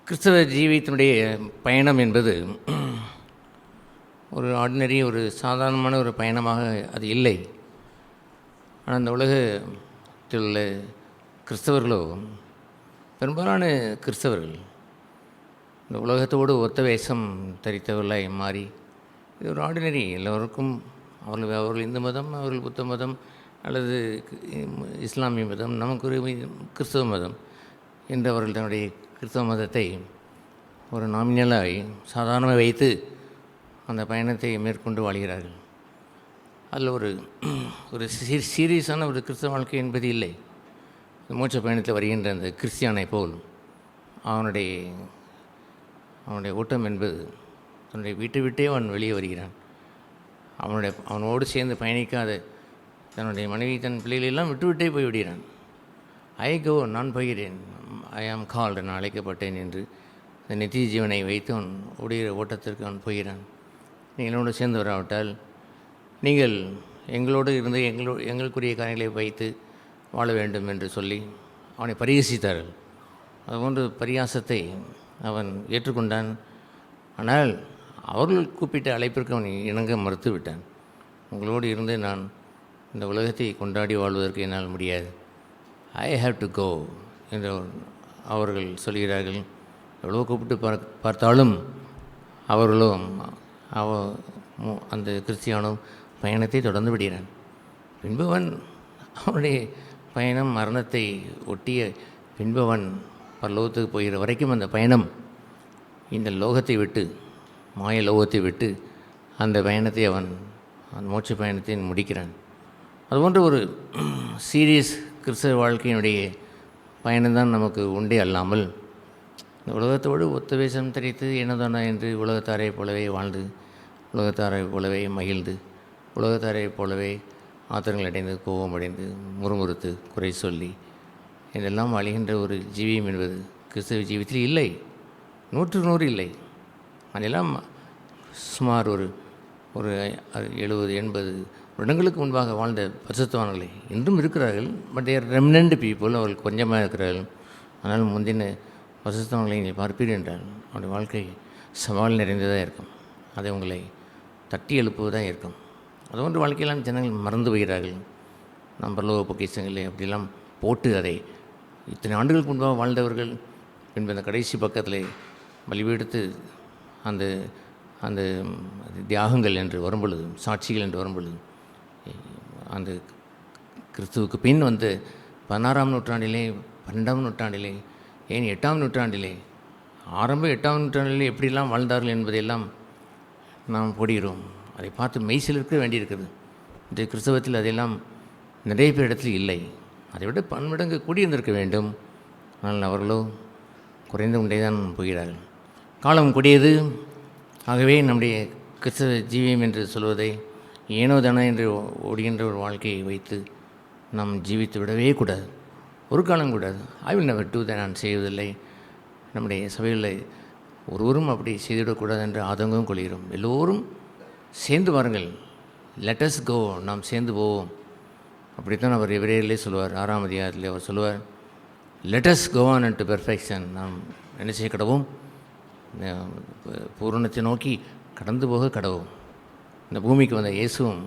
கிறிஸ்தவ ஜீவியத்தினுடைய பயணம் என்பது ஒரு ஆர்டினரி, ஒரு சாதாரணமான ஒரு பயணமாக அது இல்லை. ஆனால் அந்த உலகத்தில் உள்ள கிறிஸ்தவர்களோ, பெரும்பாலான கிறிஸ்தவர்கள் இந்த உலகத்தோடு ஒத்த வேஷம் தரித்தவர்களாய் மாறி, இது ஒரு ஆர்டினரி, எல்லோருக்கும் அவர்கள் இந்து மதம், அவர்கள் புத்த மதம் அல்லது இஸ்லாமிய மதம், நமக்கு ஒரு கிறிஸ்தவ மதம் என்று அவர்கள் தன்னுடைய கிறிஸ்தவ மதத்தை ஒரு நாமினலாய் சாதாரணமாக வைத்து அந்த பயணத்தை மேற்கொண்டு வாழ்கிறார்கள். அதில் ஒரு சீரியஸான ஒரு கிறிஸ்தவ வாழ்க்கை என்பது இல்லை. மோட்ச பயணத்தில் வருகின்ற அந்த கிறிஸ்டியானை போல் அவனுடைய ஓட்டம் என்பது தன்னுடைய வீட்டை விட்டே அவன் வெளியே வருகிறான். அவனோடு சேர்ந்து பயணிக்காத தன்னுடைய மனைவி, தன் பிள்ளைகளெல்லாம் விட்டுவிட்டே போய்விடுகிறான். நான் போகிறேன், ஐ ஆம் கால்டு, நான் அழைக்கப்பட்டேன் என்று அந்த நித்திய ஜீவனை வைத்து அவன் ஓடுகிற ஓட்டத்திற்கு அவன் போகிறான். நீங்கள் என்னோடு சேர்ந்து வராவிட்டால் நீங்கள் எங்களோடு இருந்து எங்களுக்குரிய காரியங்களை வைத்து வாழ வேண்டும் என்று சொல்லி அவனை பரிகசித்தார்கள். அதுபோன்ற பரிகாசத்தை அவன் ஏற்றுக்கொண்டான். ஆனால் அவர்கள் கூப்பிட்ட அழைப்பிற்கு அவன் இணங்க மறுத்து விட்டான். உங்களோடு இருந்து நான் இந்த உலகத்தை கொண்டாடி வாழ்வதற்கு என்னால் முடியாது, ஐ ஹாவ் டு கோ என்று அவர்கள் சொல்கிறார்கள். எவ்வளோ கூப்பிட்டு பார்த்தாலும் அவர்களும் அந்த கிறிஸ்டியானும் பயணத்தை தொடர்ந்து விடுகிறான். பின்பவன் அவனுடைய பயணம் மரணத்தை ஒட்டிய பின்பவன் பரலோகத்துக்கு போகிற வரைக்கும் அந்த பயணம் இந்த லோகத்தை விட்டு, மாய லோகத்தை விட்டு அந்த பயணத்தை அவன் அந்த மோட்ச பயணத்தை முடிக்கிறான். அதுபோன்ற ஒரு சீரியஸ் கிறிஸ்தவ வாழ்க்கையினுடைய பயணம்தான் நமக்கு உண்டே அல்லாமல், இந்த உலகத்தோடு ஒத்த வேஷம் தரித்து என்னதானா என்று உலகத்தாரை போலவே வாழ்ந்து, உலகத்தாரை போலவே மகிழ்ந்து, உலகத்தாரை போலவே ஆத்திரங்கள் அடைந்து, கோபம் அடைந்து, முறுமுறுத்து, குறை சொல்லி இதெல்லாம் அழிகின்ற ஒரு ஜீவியம் என்பது கிறிஸ்தவ ஜீவியத்தில் இல்லை. 100% இல்லை. அதெல்லாம் சுமார் ஒரு 70-80 வருடங்களுக்கு முன்பாக வாழ்ந்த பரிசுத்தவான்களை இன்றும் இருக்கிறார்கள். பட் தேர் ரெமினன்ட் பீப்புள், அவர்கள் கொஞ்சமாக இருக்கிறார்கள். ஆனால் முந்தின பரிசுத்தவான்களை நீங்கள் பார்ப்பீர்கள் என்றால் அவருடைய வாழ்க்கை சவால் நிறைந்ததாக இருக்கும். அதை உங்களை தட்டி எழுப்புவதாக இருக்கும். அதுபோன்ற வாழ்க்கையெல்லாம் ஜனங்கள் மறந்து போகிறார்கள். நாம் பரலோக பொக்கிஷங்களை அப்படிலாம் போட்டு அதை இத்தனை ஆண்டுகளுக்கு முன்பாக வாழ்ந்தவர்கள் பின்பு அந்த கடைசி பக்கத்தில் பலிபீடத்து அந்த அந்த தியாகங்கள் என்று வரும்பொழுது, சாட்சிகள் என்று வரும்பொழுது, அந்த கிறிஸ்துவுக்கு பின் வந்து 16ஆம் நூற்றாண்டிலே, 12ஆம் நூற்றாண்டிலே, ஏன் 8ஆம் நூற்றாண்டிலே, ஆரம்ப 8ஆம் நூற்றாண்டிலே எப்படிலாம் வாழ்ந்தார்கள் என்பதையெல்லாம் நாம் போடுகிறோம். அதை பார்த்து மெய்சில் இருக்க வேண்டியிருக்கிறது. இந்த கிறிஸ்தவத்தில் அதெல்லாம் நிறைய பேர் இடத்துல இல்லை. அதை விட பன்மடங்கு கூடியிருந்திருக்க வேண்டும். ஆனால் அவர்களோ குறைந்து கொண்டே தான் போகிறார்கள். காலம் கொடியது. ஆகவே நம்முடைய கிறிஸ்தவ ஜீவியம் என்று சொல்வதை ஏனோ தானோ என்று ஓடுகின்ற ஒரு வாழ்க்கையை வைத்து நாம் ஜீவித்து விடவே கூடாது. ஒரு காலம் கூடாது. I will never do that, நான் செய்வதில்லை. நம்முடைய சபையில் ஒருவரும் அப்படி செய்துவிடக்கூடாது என்று ஆதங்கம் கொள்கிறோம். எல்லோரும் சேர்ந்து வாருங்கள், லெட்டஸ் கோ, நாம் சேர்ந்து போவோம். அப்படித்தான் அவர் எபிரேயரிலே சொல்லுவார். 6ஆம் அதிகாரத்தில் அவர் சொல்லுவார், let us go on and to perfection. நாம் என்ன செய்ய கடவோம்? பூரணத்தை நோக்கி கடந்து போக கடவோம். இந்த பூமிக்கு வந்த இயேசுவும்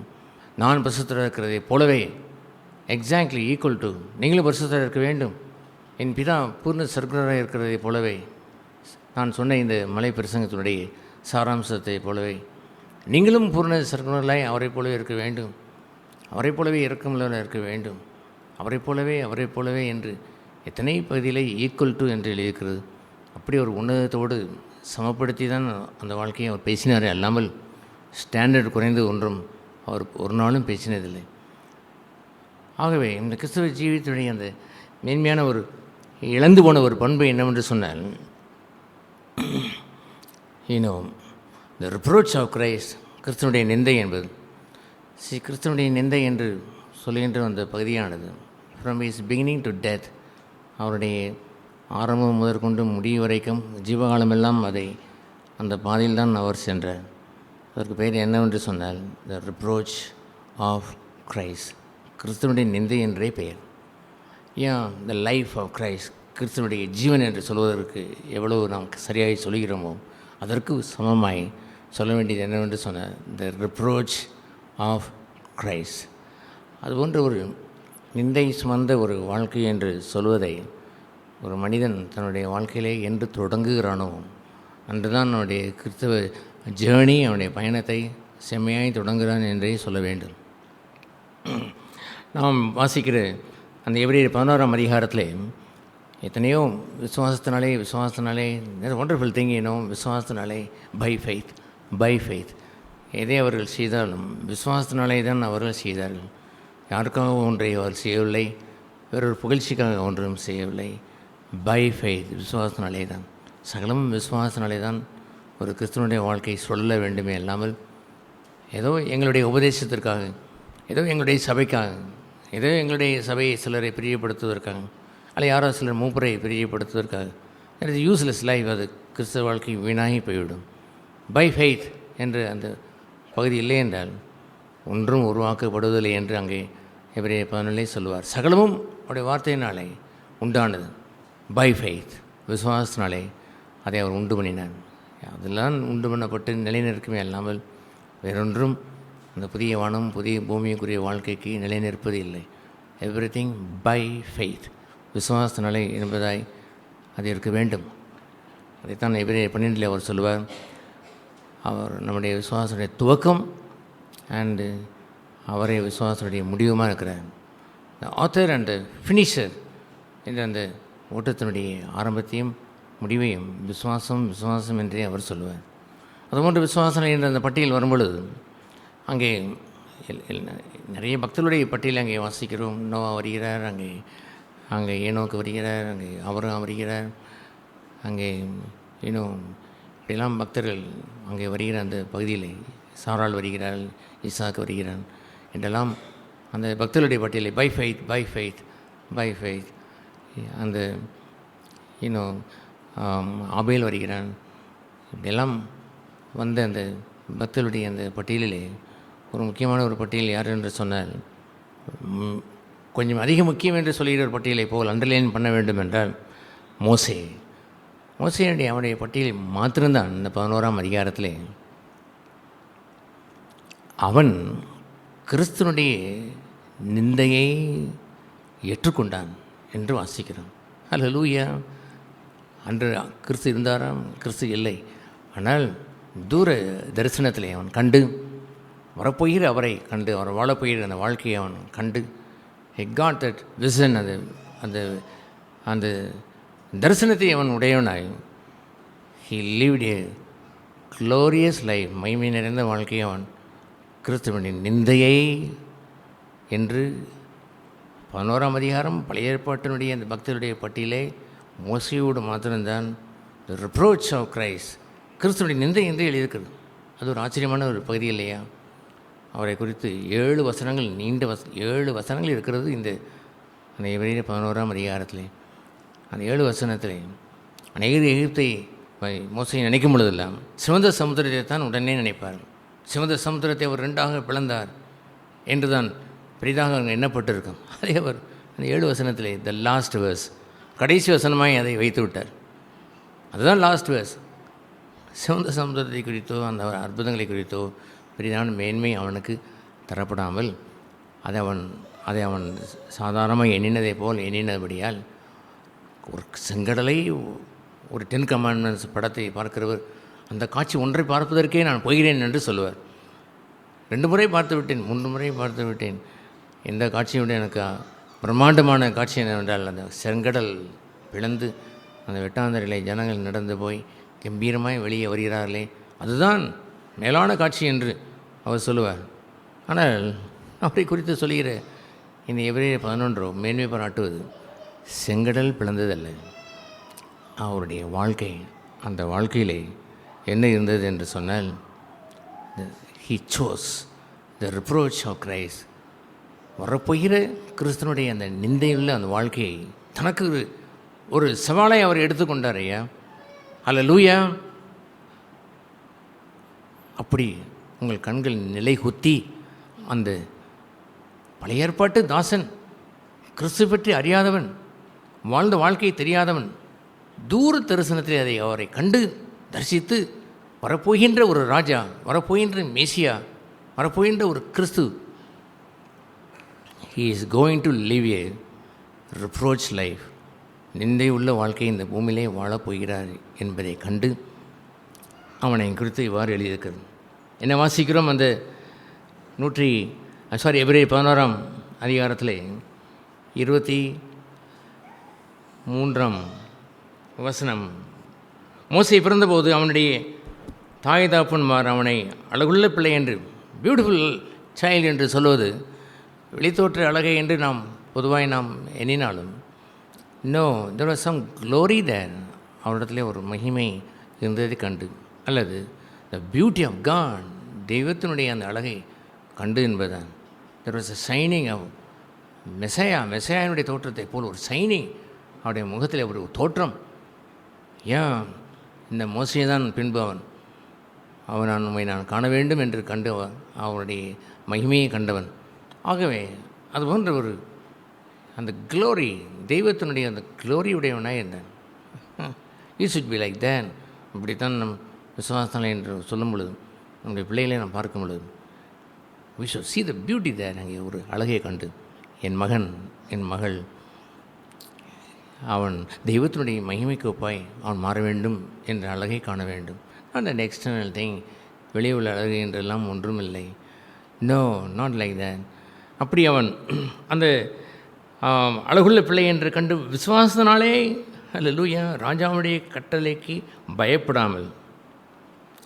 நான் பரிசுத்தராக இருக்கிறதை போலவே, எக்ஸாக்ட்லி ஈக்குவல் டு, நீங்களும் பரிசுத்தராக இருக்க வேண்டும், என் பிதா பூர்ண சர்க்குணராக இருக்கிறதை போலவே, நான் சொன்ன இந்த மலை பிரசங்கத்தினுடைய சாராம்சத்தை போலவே நீங்களும் பூர்ண சர்க்குணராய் அவரை போலவே இருக்க வேண்டும், அவரை போலவே இறக்கமுள்ளவராக இருக்க வேண்டும், அவரை போலவே என்று எத்தனை பகுதியில் ஈக்குவல் டு என்று எழுதியிருக்கிறது. அப்படி ஒரு உன்னதத்தோடு சமப்படுத்தி தான் அந்த வாழ்க்கையை அவர் பேசினாரே அல்லாமல் ஸ்டாண்டர்ட் குறைந்து ஒன்றும் அவர் ஒரு நாளும் பேசினதில்லை. ஆகவே இந்த கிறிஸ்தவ ஜீவிதத்துடைய அந்த மேன்மையான ஒரு இழந்து போன ஒரு பண்பு என்னவென்று சொன்னால், த ரிப்ரோச் ஆஃப் கிரைஸ்ட், கிறிஸ்தவனுடைய நிந்தை என்பது. கிறிஸ்தவனுடைய நிந்தை என்று சொல்கின்ற அந்த பகுதியானது from is beginning to death, அவருடைய ஆரம்பம் முதற்கொண்டு முடிவு வரைக்கும் ஜீவகாலமெல்லாம் அதை அந்த பாதையில் தான் அவர் சென்றார். அதற்கு பெயர் என்னவென்று சொன்னால் த ரிப்ரோச் ஆஃப் கிரைஸ்ட், கிறிஸ்துவனுடைய நிந்தை என்றே பெயர். ஏன் த லைஃப் ஆஃப் கிரைஸ்ட், கிறிஸ்துவனுடைய ஜீவன் என்று சொல்வதற்கு எவ்வளவு நாம் சரியாக சொல்கிறோமோ அதற்கு சமமாய் சொல்ல வேண்டியது என்னவென்று சொன்னால் த ரிப்ரோச் ஆஃப் கிரைஸ்ட். அதுபோன்ற ஒரு நிந்தை சுமந்த ஒரு வாழ்க்கை என்று சொல்வதை ஒரு மனிதன் தன்னுடைய வாழ்க்கையிலே என்று தொடங்குகிறானோ அன்றுதான் அவனுடைய கிறிஸ்தவ ஜேர்னி, அவனுடைய பயணத்தை செம்மையாய் தொடங்குகிறான் என்றே சொல்ல வேண்டும். நாம் வாசிக்கிற அந்த எபிரேயர் 11ஆம் அதிகாரத்தில் எத்தனையோ விசுவாசத்தினாலே ஒண்டர்ஃபுல் திங் விசுவாசத்தினாலே பை ஃபெய்த் எதை அவர்கள் செய்தாலும் விசுவாசத்தினாலே தான் அவர்கள் செய்தார்கள். யாருக்காக ஒன்றை அவர் செய்யவில்லை, வேறொரு புகழ்ச்சிக்காக ஒன்றும் செய்யவில்லை. பை ஃபெய்த், விசுவாசத்தினாலே தான், சகலமும் விசுவாசத்தினாலே தான் ஒரு கிறிஸ்துவனுடைய வாழ்க்கை சொல்ல வேண்டுமே இல்லாமல் ஏதோ எங்களுடைய உபதேசத்திற்காக, ஏதோ எங்களுடைய சபைக்காக, ஏதோ எங்களுடைய சபையை சிலரை பிரியப்படுத்துவதற்காக, அல்ல யாரோ சிலர் மூப்பரை பிரியப்படுத்துவதற்காக, அது யூஸ்லெஸ் லைஃப். அது கிறிஸ்தவ வாழ்க்கை வீணாகி போய்விடும். பை ஃபெய்த் என்று அந்த பகுதி இல்லை என்றால் ஒன்றும் உருவாக்கப்படுவதில்லை என்று அங்கே எபிரேயர் 11 சொல்லுவார். சகலமும் அவருடைய வார்த்தையினாலே உண்டானது. பை ஃபெய்த், விசுவாசத்தினாலே அதை அவர் உண்டு பண்ணினார். அதெல்லாம் உண்டு பண்ணப்பட்டு நிலைநிற்குமே அல்லாமல் வேறொன்றும் அந்த புதிய வானம் புதிய பூமிக்குரிய வாழ்க்கைக்கு நிலைநிற்பது இல்லை. எவ்ரிதிங் பை ஃபெய்த், விசுவாசத்தினாலே என்பதாய் அது இருக்க வேண்டும். அதைத்தான் எபிரேயர் 12 அவர் சொல்லுவார். அவர் நம்முடைய விசுவாசனுடைய துவக்கம் அண்டு அவரே விசுவாசனுடைய முடிவுமாக இருக்கிறார். த ஆத்தர் அண்ட் ஃபினிஷர் என்ற அந்த ஓட்டத்தினுடைய ஆரம்பத்தையும் முடிவையும் விசுவாசம் என்றே அவர் சொல்லுவார். அதுபோன்று விசுவாசம் என்ற அந்த பட்டியல் வரும்பொழுது அங்கே நிறைய பக்தர்களுடைய பட்டியல் அங்கே வாசிக்கிறோம். நோவா வருகிறார், அங்கே ஏனோக்கு வருகிறார், அங்கே அவரும் வருகிறார், அங்கே இன்னும் இப்படியெல்லாம் பக்தர்கள் அங்கே வருகிற அந்த பகுதியில் சாராள் வருகிறாள், ஈசாக்கு வருகிறான் என்றெல்லாம் அந்த பக்தர்களுடைய பட்டியலை பை ஃபெய்த் அந்த இன்னும் ஆபேல் வருகிறான், இப்படியெல்லாம் வந்த அந்த பக்தர்களுடைய அந்த பட்டியலிலே ஒரு முக்கியமான ஒரு பட்டியல் யார் என்று சொன்னால், கொஞ்சம் அதிக முக்கியம் என்று சொல்கிற ஒரு பட்டியலை போல் அண்டர்லைன் பண்ண வேண்டும் என்றால் மோசேயுடைய அவனுடைய பட்டியலை மாத்திரம்தான் இந்த 11ஆம் அதிகாரத்திலே அவன் கிறிஸ்துவனுடைய நிந்தையை ஏற்றுக்கொண்டான் என்று வாசிக்கிறான். அல்லேலூயா. அன்று கிறிஸ்து இருந்தாராம், கிறிஸ்து இல்லை. ஆனால் தூர தரிசனத்திலே அவன் கண்டு, வரப்போகிற அவரை கண்டு, அவர் வாழப்போகிற அந்த வாழ்க்கையை அவன் கண்டு, he got that vision, அந்த அந்த தரிசனத்தை அவன் உடையவனாய் he lived a glorious life, மகிமை நிறைந்த வாழ்க்கையை அவன் கிறிஸ்துவனின் நிந்தையை என்று 11ஆம் அதிகாரம் பழைய ஏற்பாட்டினுடைய அந்த பக்தருடைய பட்டியலே மோசையோடு மாத்திரம்தான் தி ரிப்ரோச் ஆஃப் கிரைஸ்ட், கிறிஸ்துவனுடைய நிந்தை என்று எழுதியிருக்கிறது. அது ஒரு ஆச்சரியமான ஒரு பகுதி இல்லையா? அவரை குறித்து 7 வசனங்கள், நீண்ட 7 வசனங்கள் இருக்கிறது இந்த அந்த எபிரேயர் 11ஆம் அதிகாரத்திலே. அந்த 7 வசனத்திலே அநேகர் எகிப்தை மோசையை நினைக்கும் பொழுதெல்லாம் சிவந்த சமுத்திரத்தை தான் உடனே நினைப்பார். சிவந்த சமுத்திரத்தை அவர் 2ஆக பிளந்தார் என்று தான் பெரிதாக எண்ணப்பட்டிருக்கும். அதே அவர் அந்த 7 வசனத்திலே த லாஸ்ட் வேர்ஸ், கடைசி வசனமாய் அதை வைத்து விட்டார். அதுதான் லாஸ்ட் வேர்ஸ். சிவந்த சமுத்திரத்தை குறித்தோ அந்த அற்புதங்களை குறித்தோ பெரிதான மேன்மை அவனுக்கு தரப்படாமல் அதை அவன் சாதாரணமாக எண்ணினதை போல் எண்ணினபடியால் ஒரு செங்கடலை, ஒரு 10 கமாண்ட்மெண்ட்ஸ் படத்தை பார்க்கிறவர் அந்த காட்சி ஒன்றை பார்ப்பதற்கே நான் போகிறேன் என்று சொல்லுவார். 2 முறை பார்த்து விட்டேன், 3 முறை பார்த்து விட்டேன். எந்த காட்சியோட எனக்கு பிரம்மாண்டமான காட்சி என்னவென்றால் அந்த செங்கடல் பிளந்து அந்த வெட்டாந்தரையிலே ஜனங்கள் நடந்து போய் கம்பீரமாய் வெளியே வருகிறார்களே, அதுதான் மேலான காட்சி என்று அவர் சொல்லுவார். ஆனால் அவரை குறித்து சொல்லுகிற இந்த எபிரேயர் 11 மேன்மை பாராட்டுவது செங்கடல் பிளந்ததல்ல, அவருடைய வாழ்க்கை. அந்த வாழ்க்கையிலே என்ன இருந்தது என்று சொன்னால், he chose the reproach of Christ, வரப்போகிற கிறிஸ்தனுடைய அந்த நிந்தையுள்ள அந்த வாழ்க்கையை தனக்கு ஒரு சவாலை அவர் எடுத்துக்கொண்டார். ஐயா அல்லேலூயா. அப்படி உங்கள் கண்கள் நிலை குத்தி அந்த பழைய ஏற்பாட்டு தாசன், கிறிஸ்து பற்றி அறியாதவன், வாழ்ந்த வாழ்க்கையை தெரியாதவன், தூர தரிசனத்தில் அவரை கண்டு தரிசித்து வரப்போகின்ற ஒரு ராஜா, வரப்போகின்ற மேசியா, வரப்போகின்ற ஒரு கிறிஸ்து, he is going to live a reproach life, நிந்தை உள்ள வாழ்க்கை இந்த பூமியிலே வாழப்போகிறார் என்பதை கண்டு அவனை குறித்து இவ்வாறு எழுதியிருக்கிறது. என்ன வாசிக்கிறோம்? அந்த எபிரேயர் 11ஆம் அதிகாரத்தில் 23ஆம் வசனம். மோசே பிறந்தபோது அவனுடைய தாய் தாப்பன்மார் அவனை அழகுள்ள பிள்ளை என்று, பியூட்டிஃபுல் சைல்டு என்று சொல்வது வெளித்தோற்ற அழகை என்று நாம் பொதுவாக நாம் எண்ணினாலும், no, there was some glory there. அவரிடத்துல ஒரு மகிமை இருந்ததை கண்டு, அல்லது the beauty of God, தெய்வத்தினுடைய அந்த அழகை கண்டு என்பதுதான். there was a shining of மெசையானுடைய தோற்றத்தை போல் ஒரு ஷைனிங் அவருடைய முகத்தில் ஒரு தோற்றம். ஏன் இந்த மோசையை தான் பின்பு அவன் உண்மை நான் காண வேண்டும் என்று கண்டு அவருடைய மகிமையை கண்டவன். ஆகவே அது போன்ற ஒரு அந்த க்ளோரி, தெய்வத்தினுடைய அந்த க்ளோரியுடையவனாக இருந்தான். யூ ஷுட் பி லைக் தேன். இப்படித்தான் நம் விசுவாசனை என்று சொல்லும் பொழுது, நம்முடைய பிள்ளைகளை நாம் பார்க்கும் பொழுது, we should see the beauty there. அங்கே ஒரு அழகை கண்டு என் மகன், என் மகள், அவன் தெய்வத்தினுடைய மகிமைக்கு ஒப்பாய் அவன் மாற வேண்டும் என்ற அழகை காண வேண்டும். நாட் அன் எக்ஸ்டர்னல் திங், வெளியே உள்ள அழகு என்றெல்லாம் ஒன்றும் இல்லை. No, not like that. அப்படி அவன் அந்த அழகுள்ள பிள்ளை என்று கண்டு விசுவாசத்தினாலே, அல்லேலூயா, ராஜாவுடைய கட்டளைக்கு பயப்படாமல்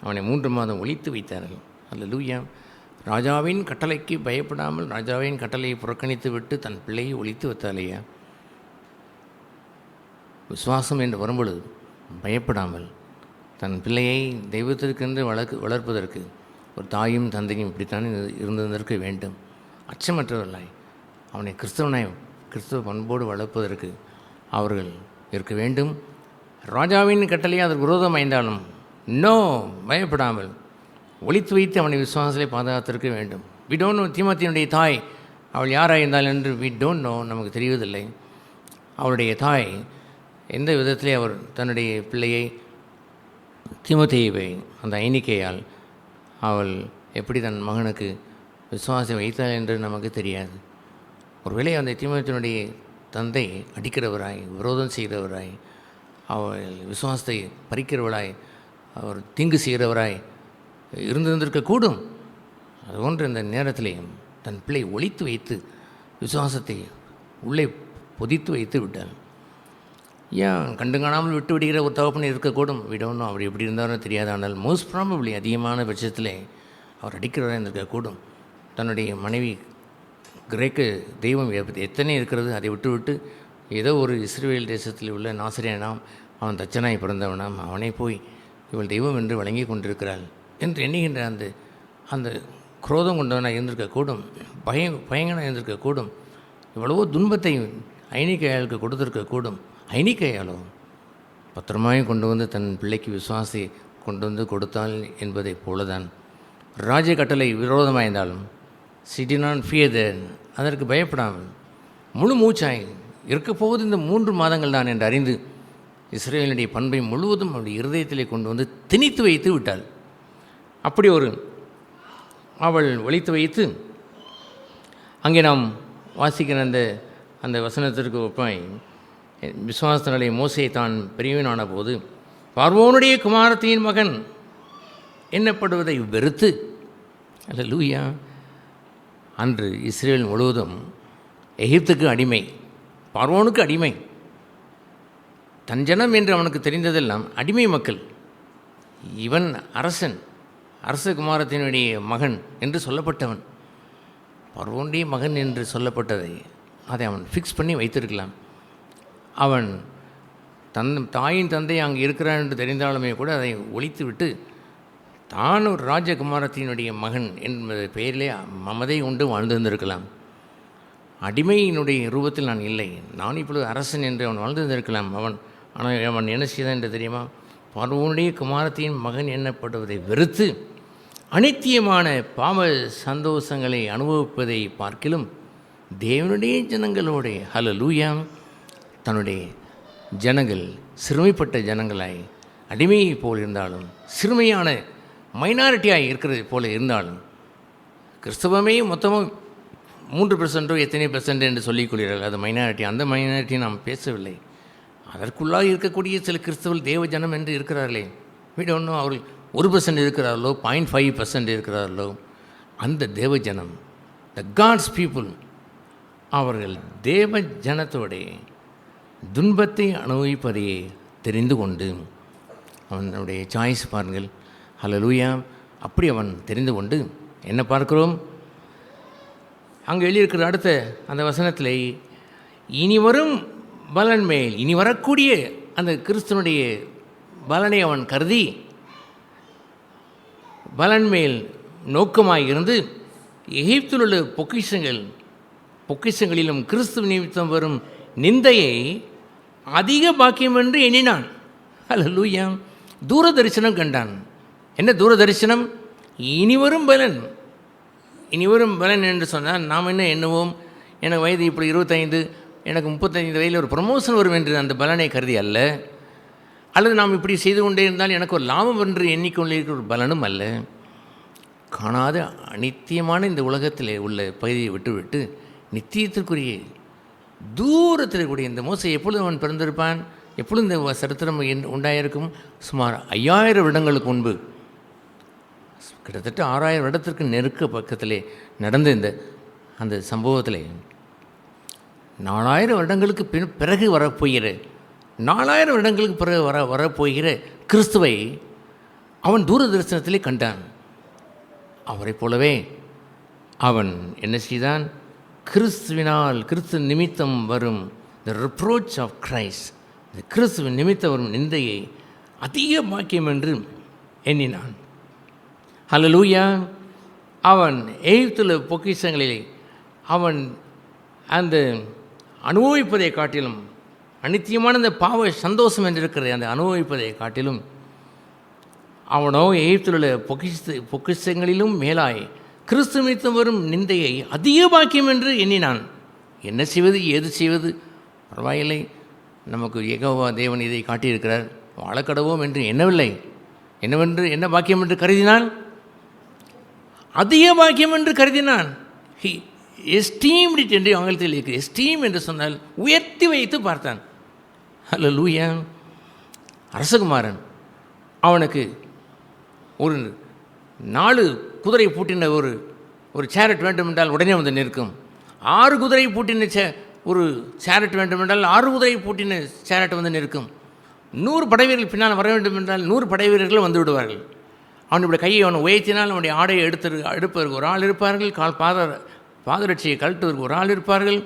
அவனை 3 மாதம் ஒளித்து வைத்தார்கள். அல்லேலூயா, ராஜாவின் கட்டளைக்கு பயப்படாமல், ராஜாவின் கட்டளையை புறக்கணித்து விட்டு தன் பிள்ளையை ஒளித்து வைத்தாலையா. விசுவாசம் என்று வரும்பொழுது பயப்படாமல் தன் பிள்ளையை தெய்வத்திற்கென்று வளர்ப்பதற்கு ஒரு தாயும் தந்தையும் இப்படித்தான் இருந்திருக்க வேண்டும். அச்சமற்றவர்களாய் அவனை கிறிஸ்துவ பண்போடு வளர்ப்பதற்கு அவர்கள் இருக்க வேண்டும். ராஜாவின் கட்டளையை அதற்கு விரோதமாய்ந்தாலும் நோ, பயப்படாமல் ஒளித்து வைத்து அவனை விசுவாசத்தை பாதுகாத்திருக்க வேண்டும். வி டோன்ட் நோ தீமோத்தேயுடைய தாய் அவள் யாராக இருந்தாள் என்று வி டோன்ட் நோ, நமக்கு தெரிவதில்லை. அவருடைய தாய் எந்த விதத்திலே அவர் தன்னுடைய பிள்ளையை தீமோத்தேயுவை அந்த ஐனிக்கையால் அவள் எப்படி தன் மகனுக்கு விசுவாசம் வைத்தாள் என்று நமக்கு தெரியாது. ஒருவேளை அந்த தீமோத்தேயுடைய தந்தை அடிக்கிறவராய், விரோதம் செய்கிறவராய், அவள் விசுவாசத்தை பறிக்கிறவளாய், அவர் தீங்கு செய்கிறவராய் இருந்திருந்திருக்கக்கூடும். அதுபோன்று இந்த நேரத்திலே தன் பிள்ளை ஒளித்து வைத்து விசுவாசத்தை உள்ளே பொதித்து வைத்து விட்டாள். ஏன் கண்டு காணாமல் விட்டு விடுகிற ஒரு தகப்பன் இருக்கக்கூடும். விடணும், அவர் எப்படி இருந்தாலும் தெரியாது. ஆனால் மோஸ்ட் ப்ராபப்ளி அதிகமான பட்சத்தில் அவர் அடிக்கிறவராக இருந்திருக்கக்கூடும். தன்னுடைய மனைவி கிரேக்க தெய்வம் எத்தனை இருக்கிறது அதை விட்டு ஏதோ ஒரு இஸ்ரேல் தேசத்தில் உள்ள நாசரேனாம், அவன் தச்சனாய் பிறந்தவனாம், அவனை போய் இவள் தெய்வம் என்று வழங்கி கொண்டிருக்கிறாள் என்று எண்ணுகின்ற அந்த குரோதம் கொண்டவனாக இருந்திருக்கக்கூடும். பயங்கனாக இருந்திருக்கக்கூடும். இவ்வளவோ துன்பத்தை ஐனிக்கையாளுக்கு கொடுத்துருக்கக்கூடும். ஐனிக்கையாலோ பத்திரமாய் கொண்டு வந்து தன் பிள்ளைக்கு விசுவாசி கொண்டு வந்து கொடுத்தாள் என்பதைப் போலதான் ராஜ கட்டளை விரோதமாயிருந்தாலும் she did not fear that, அதற்கு பயப்படாமல் முழு மூச்சாய் இருக்கப்போவது இந்த 3 மாதங்கள் தான் என்று அறிந்து இஸ்ரேலினுடைய பண்பை முழுவதும் அவருடைய இருதயத்திலே கொண்டு வந்து திணித்து வைத்து விட்டாள். அப்படி ஒரு அவள் ஒளித்து வைத்து, அங்கே நாம் வாசிக்கிற அந்த வசனத்திற்கு ஒப்பாய் விசுவாசத்தினாலே மோசே தான் பெரியவனான போது பார்வோனுடைய குமாரத்தின் மகன் எண்ணப்படுவதை வெறுத்து, அல்லேலூயா, அன்று இஸ்ரேல் முழுவதும் எகிப்துக்கு அடிமை, பார்வோனுக்கு அடிமை, தன் ஜனம் என்று அவனுக்கு தெரிந்ததெல்லாம் அடிமை மக்கள். இவன் அரச குமாரத்தினுடைய மகன் என்று சொல்லப்பட்டவன், பார்வோனுடைய மகன் என்று சொல்லப்பட்டதை அதை அவன் ஃபிக்ஸ் பண்ணி வைத்திருக்கலாம். அவன் தாயின் தந்தை அங்கே இருக்கிறான் என்று தெரிந்தாலுமே கூட அதை ஒழித்து விட்டு தான் ஒரு ராஜகுமாரத்தினுடைய மகன் என்பது பெயரிலே மமதை உண்டு வாழ்ந்திருந்திருக்கலாம். அடிமையினுடைய ரூபத்தில் நான் இல்லை, நான் இப்பொழுது அரசன் என்று அவன் வாழ்ந்திருந்திருக்கலாம். ஆனால் அவன் என்ன செய்தான் என்று தெரியுமா? பார்வோனுடைய குமாரத்தின் மகன் எண்ணப்படுவதை வெறுத்து அனித்தியமான பாவ சந்தோஷங்களை அனுபவிப்பதை பார்க்கிலும் தேவனுடைய ஜனங்களோட ஹல்லேலூயா தன்னுடைய ஜனங்கள் சிறுமைப்பட்ட ஜனங்களாய் அடிமையை போல் இருந்தாலும் சிறுமையான மைனாரிட்டியாக இருக்கிறது போல இருந்தாலும் கிறிஸ்தவமே மொத்தமும் 3% எத்தனை பெர்சன்ட் என்று சொல்லிக்கொள்கிறார்கள். அது மைனாரிட்டி. அந்த மைனாரிட்டி நாம் பேசவில்லை. அதற்குள்ளாக இருக்கக்கூடிய சில கிறிஸ்தவர்கள் தேவ ஜனம் என்று இருக்கிறார்களே, வீடு ஒன்றும் அவர்கள் 1% இருக்கிறார்களோ 0.5% இருக்கிறார்களோ அந்த தேவ ஜனம், த காட்ஸ் பீப்புள், அவர்கள் தேவ ஜனத்தோட துன்பத்தை அனுபவிப்பதையே தெரிந்து கொண்டு அவனுடைய சாய்ஸ் பாருங்கள். ஹல்லேலூயா. அப்படி அவன் தெரிந்து கொண்டு என்ன பார்க்கிறோம்? அங்கே எழுதியிருக்கிற அடுத்த அந்த வசனத்தில், இனி வரும் பலன் மேல், இனி வரக்கூடிய அந்த கிறிஸ்துவனுடைய பலனை அவன் கருதி பலன் மேல் நோக்கமாக இருந்து எகிப்தில் உள்ள பொக்கிஷங்களிலும் கிறிஸ்துவ நிமித்தம் வரும் நிந்தையை அதிக பாக்கியம் என்று எண்ணினான். ஹல்லேலூயா. தூர தரிசனம் கண்டான். என்ன தூர தரிசனம்? இனி வரும் பலன். இனி வரும் பலன் என்று சொன்னால் நாம் என்ன எண்ணுவோம்? எனக்கு வயது இப்படி 25, எனக்கு 35 வயதில் ஒரு ப்ரமோஷன் வரும் என்று அந்த பலனை கருதி அல்ல, அல்லது நாம் இப்படி செய்து கொண்டே இருந்தால் எனக்கு ஒரு லாபம் என்று எண்ணிக்கொண்டிருக்கிற ஒரு பலனும் அல்ல. காணாத அநித்தியமான இந்த உலகத்தில் உள்ள பகுதியை விட்டுவிட்டு நித்தியத்திற்குரிய தூரத்தில் கூடிய இந்த மோசை எப்பொழுது அவன் பிறந்திருப்பான்? எப்பொழுது இந்த சரித்திரம் உண்டாயிருக்கும்? சுமார் 5000 வருடங்களுக்கு முன்பு, கிட்டத்தட்ட 6000 வருடத்திற்கு நெருக்க பக்கத்திலே நடந்த அந்த சம்பவத்தில் 4000 வருடங்களுக்கு பிறகு வரப்போகிற 4000 வருடங்களுக்கு பிறகு வரப்போகிற கிறிஸ்துவை அவன் தூர தரிசனத்திலே கண்டான். அவரை போலவே அவன் என்ன செய்தான்? கிறிஸ்து நிமித்தம் வரும் த ரிப்ரோச் ஆஃப் கிரைஸ்ட், இந்த கிறிஸ்துவின் நிமித்தம் வரும் நிந்தையை அதிக பாக்கியம் என்று எண்ணினான். ஹல்லேலூயா. அவன் எகிப்துள்ள பொக்கிஷங்களிலே அவன் அந்த அனுபவிப்பதை காட்டிலும், அநித்தியமான இந்த பாவ சந்தோஷம் என்று இருக்கிற அந்த அனுபவிப்பதை காட்டிலும், அவனோ எகிப்தில் உள்ள பொக்கிஷங்களிலும் மேலாய் கிறிஸ்து நிமித்தம் வரும் நிந்தையை அதிக பாக்கியம் என்று எண்ணினான். என்ன செய்வது, ஏது செய்வது? பரவாயில்லை, நமக்கு யெகோவா தேவன் இதை காட்டியிருக்கிறார், வாழக்கடவோம் என்று எண்ணவில்லை. என்ன பாக்கியம் என்று கருதினான்? அதிக பாக்கியம் என்று கருதினான். ஹி எஸ்டீம்ட் இட் என்று ஆங்கிலத்தில் இருக்கு. எஸ்டீம் என்று சொன்னால் உயர்த்தி வைத்து பார்த்தான். ஹல்லேலூயா. அரசகுமாரன் அவனுக்கு ஒரு 4 குதிரை பூட்டின ஒரு சேரட் வேண்டுமென்றால் உடனே வந்து நிற்கும். 6 குதிரை பூட்டின ஒரு சேரட் வேண்டுமென்றால் 6 குதிரை பூட்டின சேரட் வந்து நிற்கும். 100 படைவீரர்கள் பின்னால் வர வேண்டும் என்றால் 100 படைவீரர்கள் வந்து விடுவார்கள். அவனுடைய கையை அவன் உயர்த்தினால் அவனுடைய ஆடையை எடுப்பதற்கு ஒரு ஆள் இருப்பார்கள், பாதரட்சியை கழட்டுவதற்கு ஒரு ஆள் இருப்பார்கள்,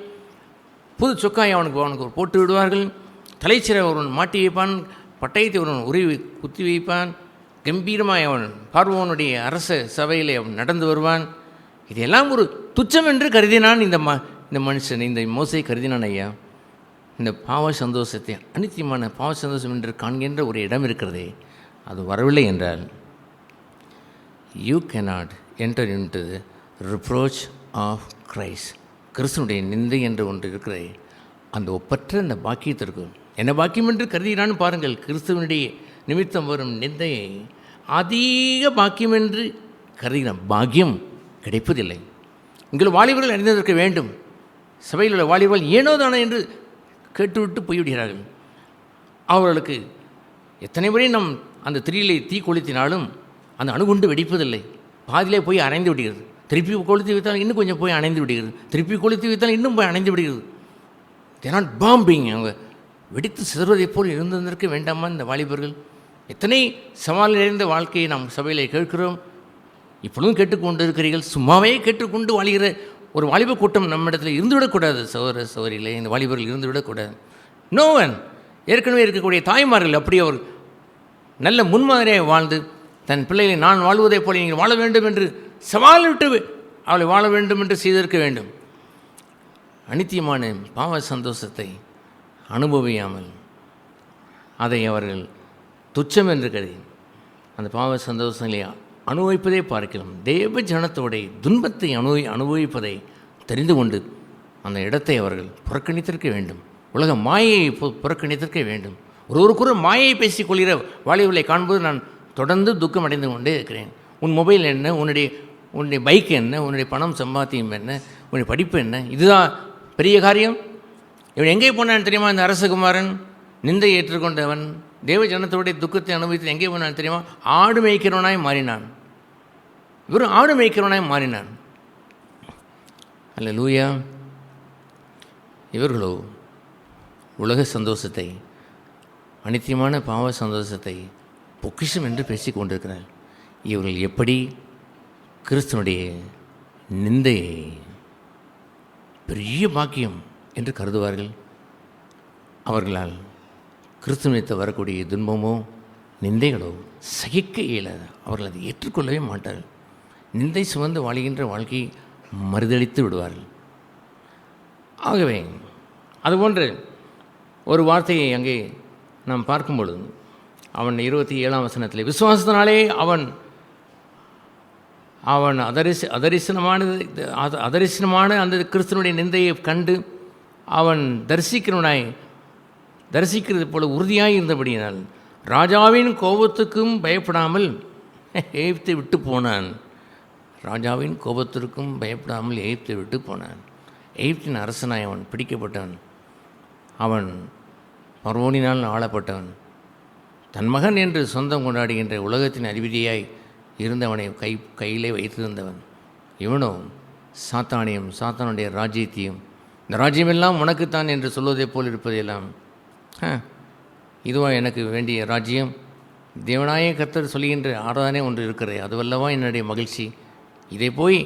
புது சொக்காயை அவனுக்கு போட்டு விடுவார்கள், தலைச்சிறை ஒருவன் மாட்டி வைப்பான், பட்டயத்தை ஒருவன் உருவி குத்தி வைப்பான், கம்பீரமாய் அவன் பார்வோனுடைய அரச சபையிலே அவன் நடந்து வருவான். இதெல்லாம் ஒரு துச்சம் என்று கருதினான் இந்த மனுஷன், இந்த மோசை கருதினான். ஐயா, இந்த பாவ சந்தோஷத்தை, அநித்தியமான பாவ சந்தோஷம் என்று காண்கின்ற ஒரு இடம் இருக்கிறதே, அது வரவில்லை என்றால் you cannot enter into the reproach of Christ. கிறிஸ்துனுடைய நிந்தை என்று ஒன்று இருக்கிறதே, அந்த ஒப்பற்ற அந்த பாக்கியத்திற்கு என்ன பாக்கியம் என்று கருதினான்னு பாருங்கள். கிறிஸ்துவனுடைய நிமித்தம் வரும் நிந்தையை அதிக பாக்கியம் என்று கருதினான். பாக்கியம் கிடைப்பதில்லை. இங்கே வாலிபர்கள் அறிந்திருக்க வேண்டும். சபையில் உள்ள வாலிபர்கள் ஏனோ தானே என்று கேட்டுவிட்டு போய்விடுகிறார்கள். அவர்களுக்கு எத்தனை முறை நம் அந்த திரியிலே தீ கொளுத்தினாலும் அந்த அணுகுண்டு வெடிப்பதில்லை. பாதியிலே போய் அணைந்து விடுகிறது. திருப்பி கொளுத்தி வைத்தால் இன்னும் கொஞ்சம் போய் அணைந்து விடுகிறது. திருப்பி கொளுத்தி வைத்தால் இன்னும் போய் அணைந்து விடுகிறது. They not bombing. அவங்க வெடித்து சிதறுவதைப் போல் இருந்திருக்க வேண்டாமா இந்த வாலிபர்கள்? எத்தனை சவால் நிறைந்த வாழ்க்கையை நாம் சபையில் கேட்கிறோம். இப்பொழுதும் கேட்டுக்கொண்டு இருக்கிறீர்கள். சும்மாவே கேட்டுக்கொண்டு வாழ்கிற ஒரு வாலிப கூட்டம் நம்மிடத்தில் இருந்துவிடக்கூடாது. சகோதரிகளே, இந்த வாலிபர்கள் இருந்துவிடக்கூடாது. நோவன் ஏற்கனவே இருக்கக்கூடிய தாய்மார்கள் அப்படி அவர் நல்ல முன்மாதிரியாக வாழ்ந்து தன் பிள்ளைகளை நான் வாழ்வதைப் போல நீங்கள் வாழ வேண்டும் என்று சவால் விட்டு அவளை வாழ வேண்டும் என்று செய்திருக்க வேண்டும். அநித்தியமான பாவ சந்தோஷத்தை அனுபவியாமல் அதை அவர்கள் துச்சம் என்று கருதி அந்த பாவ சந்தோஷங்களை அனுபவிப்பதை பார்க்கலாம். தேவ ஜனத்தோட துன்பத்தை அனுபவிப்பதை தெரிந்து கொண்டு அந்த இடத்தை அவர்கள் புறக்கணித்திருக்க வேண்டும். உலக மாயையை புறக்கணித்திருக்க வேண்டும். ஒருவருக்குற மாயை பேசிக்கொள்கிற வாலிபர்களை காண்போது நான் தொடர்ந்து துக்கம் அடைந்து கொண்டே இருக்கிறேன். உன் மொபைல் என்ன, உன்னுடைய பைக் என்ன, உன்னுடைய பணம் சம்பாத்தியம் என்ன, உன்னுடைய படிப்பு என்ன, இதுதான் பெரிய காரியம். இவன் எங்கே போனான்னு தெரியுமா? இந்த அரசகுமாரன் நிந்தை ஏற்றுக்கொண்டவன் தேவ ஜனத்தோடைய துக்கத்தை அனுபவித்து எங்கே போனான்னு தெரியுமா? ஆடு மேய்க்கிறவனாய் மாறினான். இவரும் ஆடு மேய்க்கிறவனாய் மாறினான். அல்லேலூயா. இவர்களோ உலக சந்தோஷத்தை, அனித்தியமான பாவ சந்தோஷத்தை பொக்கிஷம் என்று பேசிக் கொண்டிருக்கிறார். இவர்கள் எப்படி கிறிஸ்துவனுடைய நிந்தையை பெரிய பாக்கியம் என்று கருதுவார்கள்? அவர்களால் கிறிஸ்து நிமித்த வரக்கூடிய துன்பமோ நிந்தைகளோ சகிக்க இயலாத, அவர்கள் அதை ஏற்றுக்கொள்ளவே மாட்டார்கள். நிந்தை சுமந்து வாழ்கின்ற வாழ்க்கையை மறுதளித்து விடுவார்கள். ஆகவே அதுபோன்று ஒரு வார்த்தையை அங்கே நாம் பார்க்கும் பொழுது அவன் 27ஆம் வசனத்தில் விசுவாசத்தினாலே அவன் அதரிசனமான அந்த கிறிஸ்துவனுடைய நிந்தையை கண்டு அவன் தரிசிக்கிறது போல உறுதியாக இருந்தபடியினால் ராஜாவின் கோபத்துக்கும் பயப்படாமல் எகிப்தை விட்டு போனான். ராஜாவின் கோபத்திற்கும் பயப்படாமல் எகிப்தை விட்டு போனான். எகிப்தின் அரசனாய் அவன் பிடிக்கப்பட்டவன். அவன் பார்வோனினால் ஆளப்பட்டவன். தன் மகன் என்று சொந்தம் கொண்டாடுகின்ற உலகத்தின் அதிபதியாய் இருந்தவனை கையிலே வைத்திருந்தவன். இவனோ சாத்தானுடைய ராஜ்யத்தையும், இந்த ராஜ்யமெல்லாம் உனக்குத்தான் என்று சொல்வதை போல் இருப்பதையெல்லாம், இதுவா எனக்கு வேண்டிய ராஜ்யம்? தேவனாய கர்த்தர் சொல்கின்ற ஆராதனை ஒன்று இருக்கிறது, அதுவல்லவா என்னுடைய மகிழ்ச்சி. இதை போய்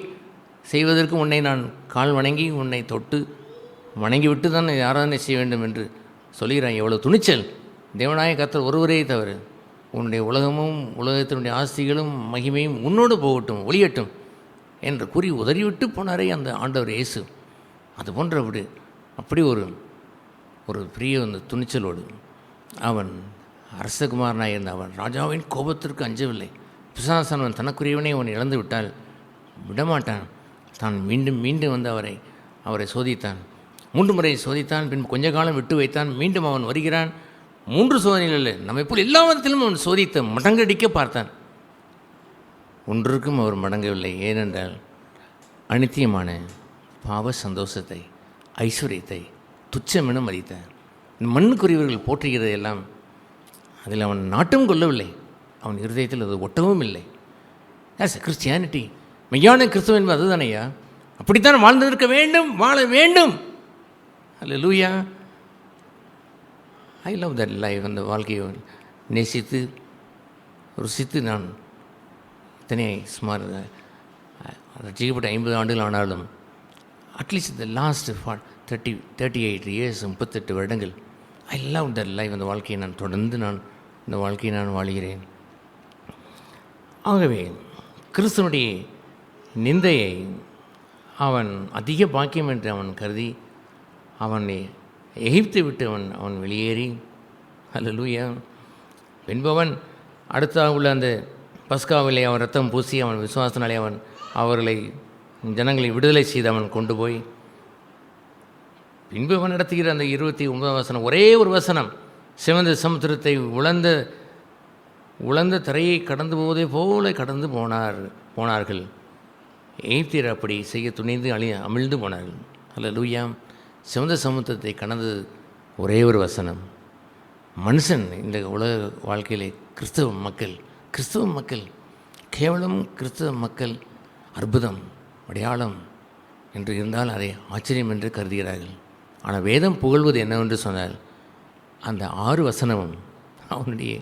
செய்வதற்கு உன்னை நான் கால் வணங்கி உன்னை தொட்டு வணங்கிவிட்டு தான் ஆராதனை செய்ய வேண்டும் என்று சொல்கிறான். எவ்வளோ துணிச்சல்! தேவனாய கர்த்தர் ஒருவரே தவிர உன்னுடைய உலகமும் உலகத்தினுடைய ஆஸ்திகளும் மகிமையும் உன்னோடு போகட்டும், ஒளியட்டும் என்று கூறி உதறிவிட்டு போனாரே அந்த ஆண்டவர் இயேசு. அது போன்ற அப்படி ஒரு பெரிய அந்த துணிச்சலோடு அவன் அரசகுமாரனாக இருந்த அவன் ராஜாவின் கோபத்திற்கு அஞ்சவில்லை. பிசாசானவன் தனக்குரியவனே அவன் இழந்து விட்டால் விடமாட்டான். தான் மீண்டும் மீண்டும் வந்து அவரை சோதித்தான். 3 முறை சோதித்தான். பின்பு கொஞ்ச காலம் விட்டு வைத்தான். மீண்டும் அவன் வருகிறான். 3 சோதனைகள் நம்மை போல் எல்லா விதத்திலும் அவன் சோதித்த மடங்கடிக்க பார்த்தான். ஒன்றுக்கும் அவர் மடங்கவில்லை. ஏனென்றால் அனித்தியமான பாவ சந்தோஷத்தை, ஐஸ்வர்யத்தை துச்சமென மதித்தான். மண்ணுக்குரியவர்கள் போற்றுகிறது எல்லாம் அதில் அவன் நாட்டம் கொள்ளவில்லை. அவன் இருதயத்தில் அது ஒட்டவும் இல்லை. கிறிஸ்டியானிட்டி, மெய்யான கிறிஸ்துவ என்பது அதுதானையா? அப்படித்தான் வாழ்ந்திருக்க வேண்டும், வாழ வேண்டும். Alleluia. I love that life. அந்த வாழ்க்கையை நேசித்து ருசித்து நான் இத்தனை சுமார் ரசிக்கப்பட்ட 50 ஆண்டுகள் ஆனாலும் அட்லீஸ்ட் த லாஸ்ட் 38 இயர்ஸ் 38 வருடங்கள் ஐ லவ் தட் லைஃப். அந்த வாழ்க்கையை நான் தொடர்ந்து இந்த வாழ்க்கையை நான் வாழ்கிறேன். ஆகவே கிறிஸ்துவனுடைய நிந்தையை அவன் அதிக பாக்கியம் என்று அவன் கருதி அவனை எகிப்தை விட்டு அவன் வெளியேறி, அல்லேலூயா, பின்பவன் அடுத்த உள்ள அந்த பஸ்காவிலே அவன் ரத்தம் பூசி அவன் விசுவாசனாலே ஜனங்களை விடுதலை செய்து அவன் கொண்டு போய் பின்பு அவன் நடத்துகிற அந்த 29ஆம் வசனம், ஒரே ஒரு வசனம், சிவந்த சமுத்திரத்தை உழந்த தரையை கடந்து போவதே போல கடந்து போனார்கள். எகிப்தியர் அப்படி செய்ய துணிந்து அமிழ்ந்து போனார்கள். அல்லேலூயா. சிவந்த சமுத்திரத்தை கடந்தது ஒரே ஒரு வசனம். மனுஷன் இந்த உலக வாழ்க்கையிலே கிறிஸ்தவ மக்கள் கேவலம் கிறிஸ்தவ மக்கள் அற்புதம் அடையாளம் என்று இருந்தால் அதை ஆச்சரியம் என்று கருதுகிறார்கள். ஆனால் வேதம் புகழ்வது என்னவென்று சொன்னால் அந்த 6 வசனமும் அவனுடைய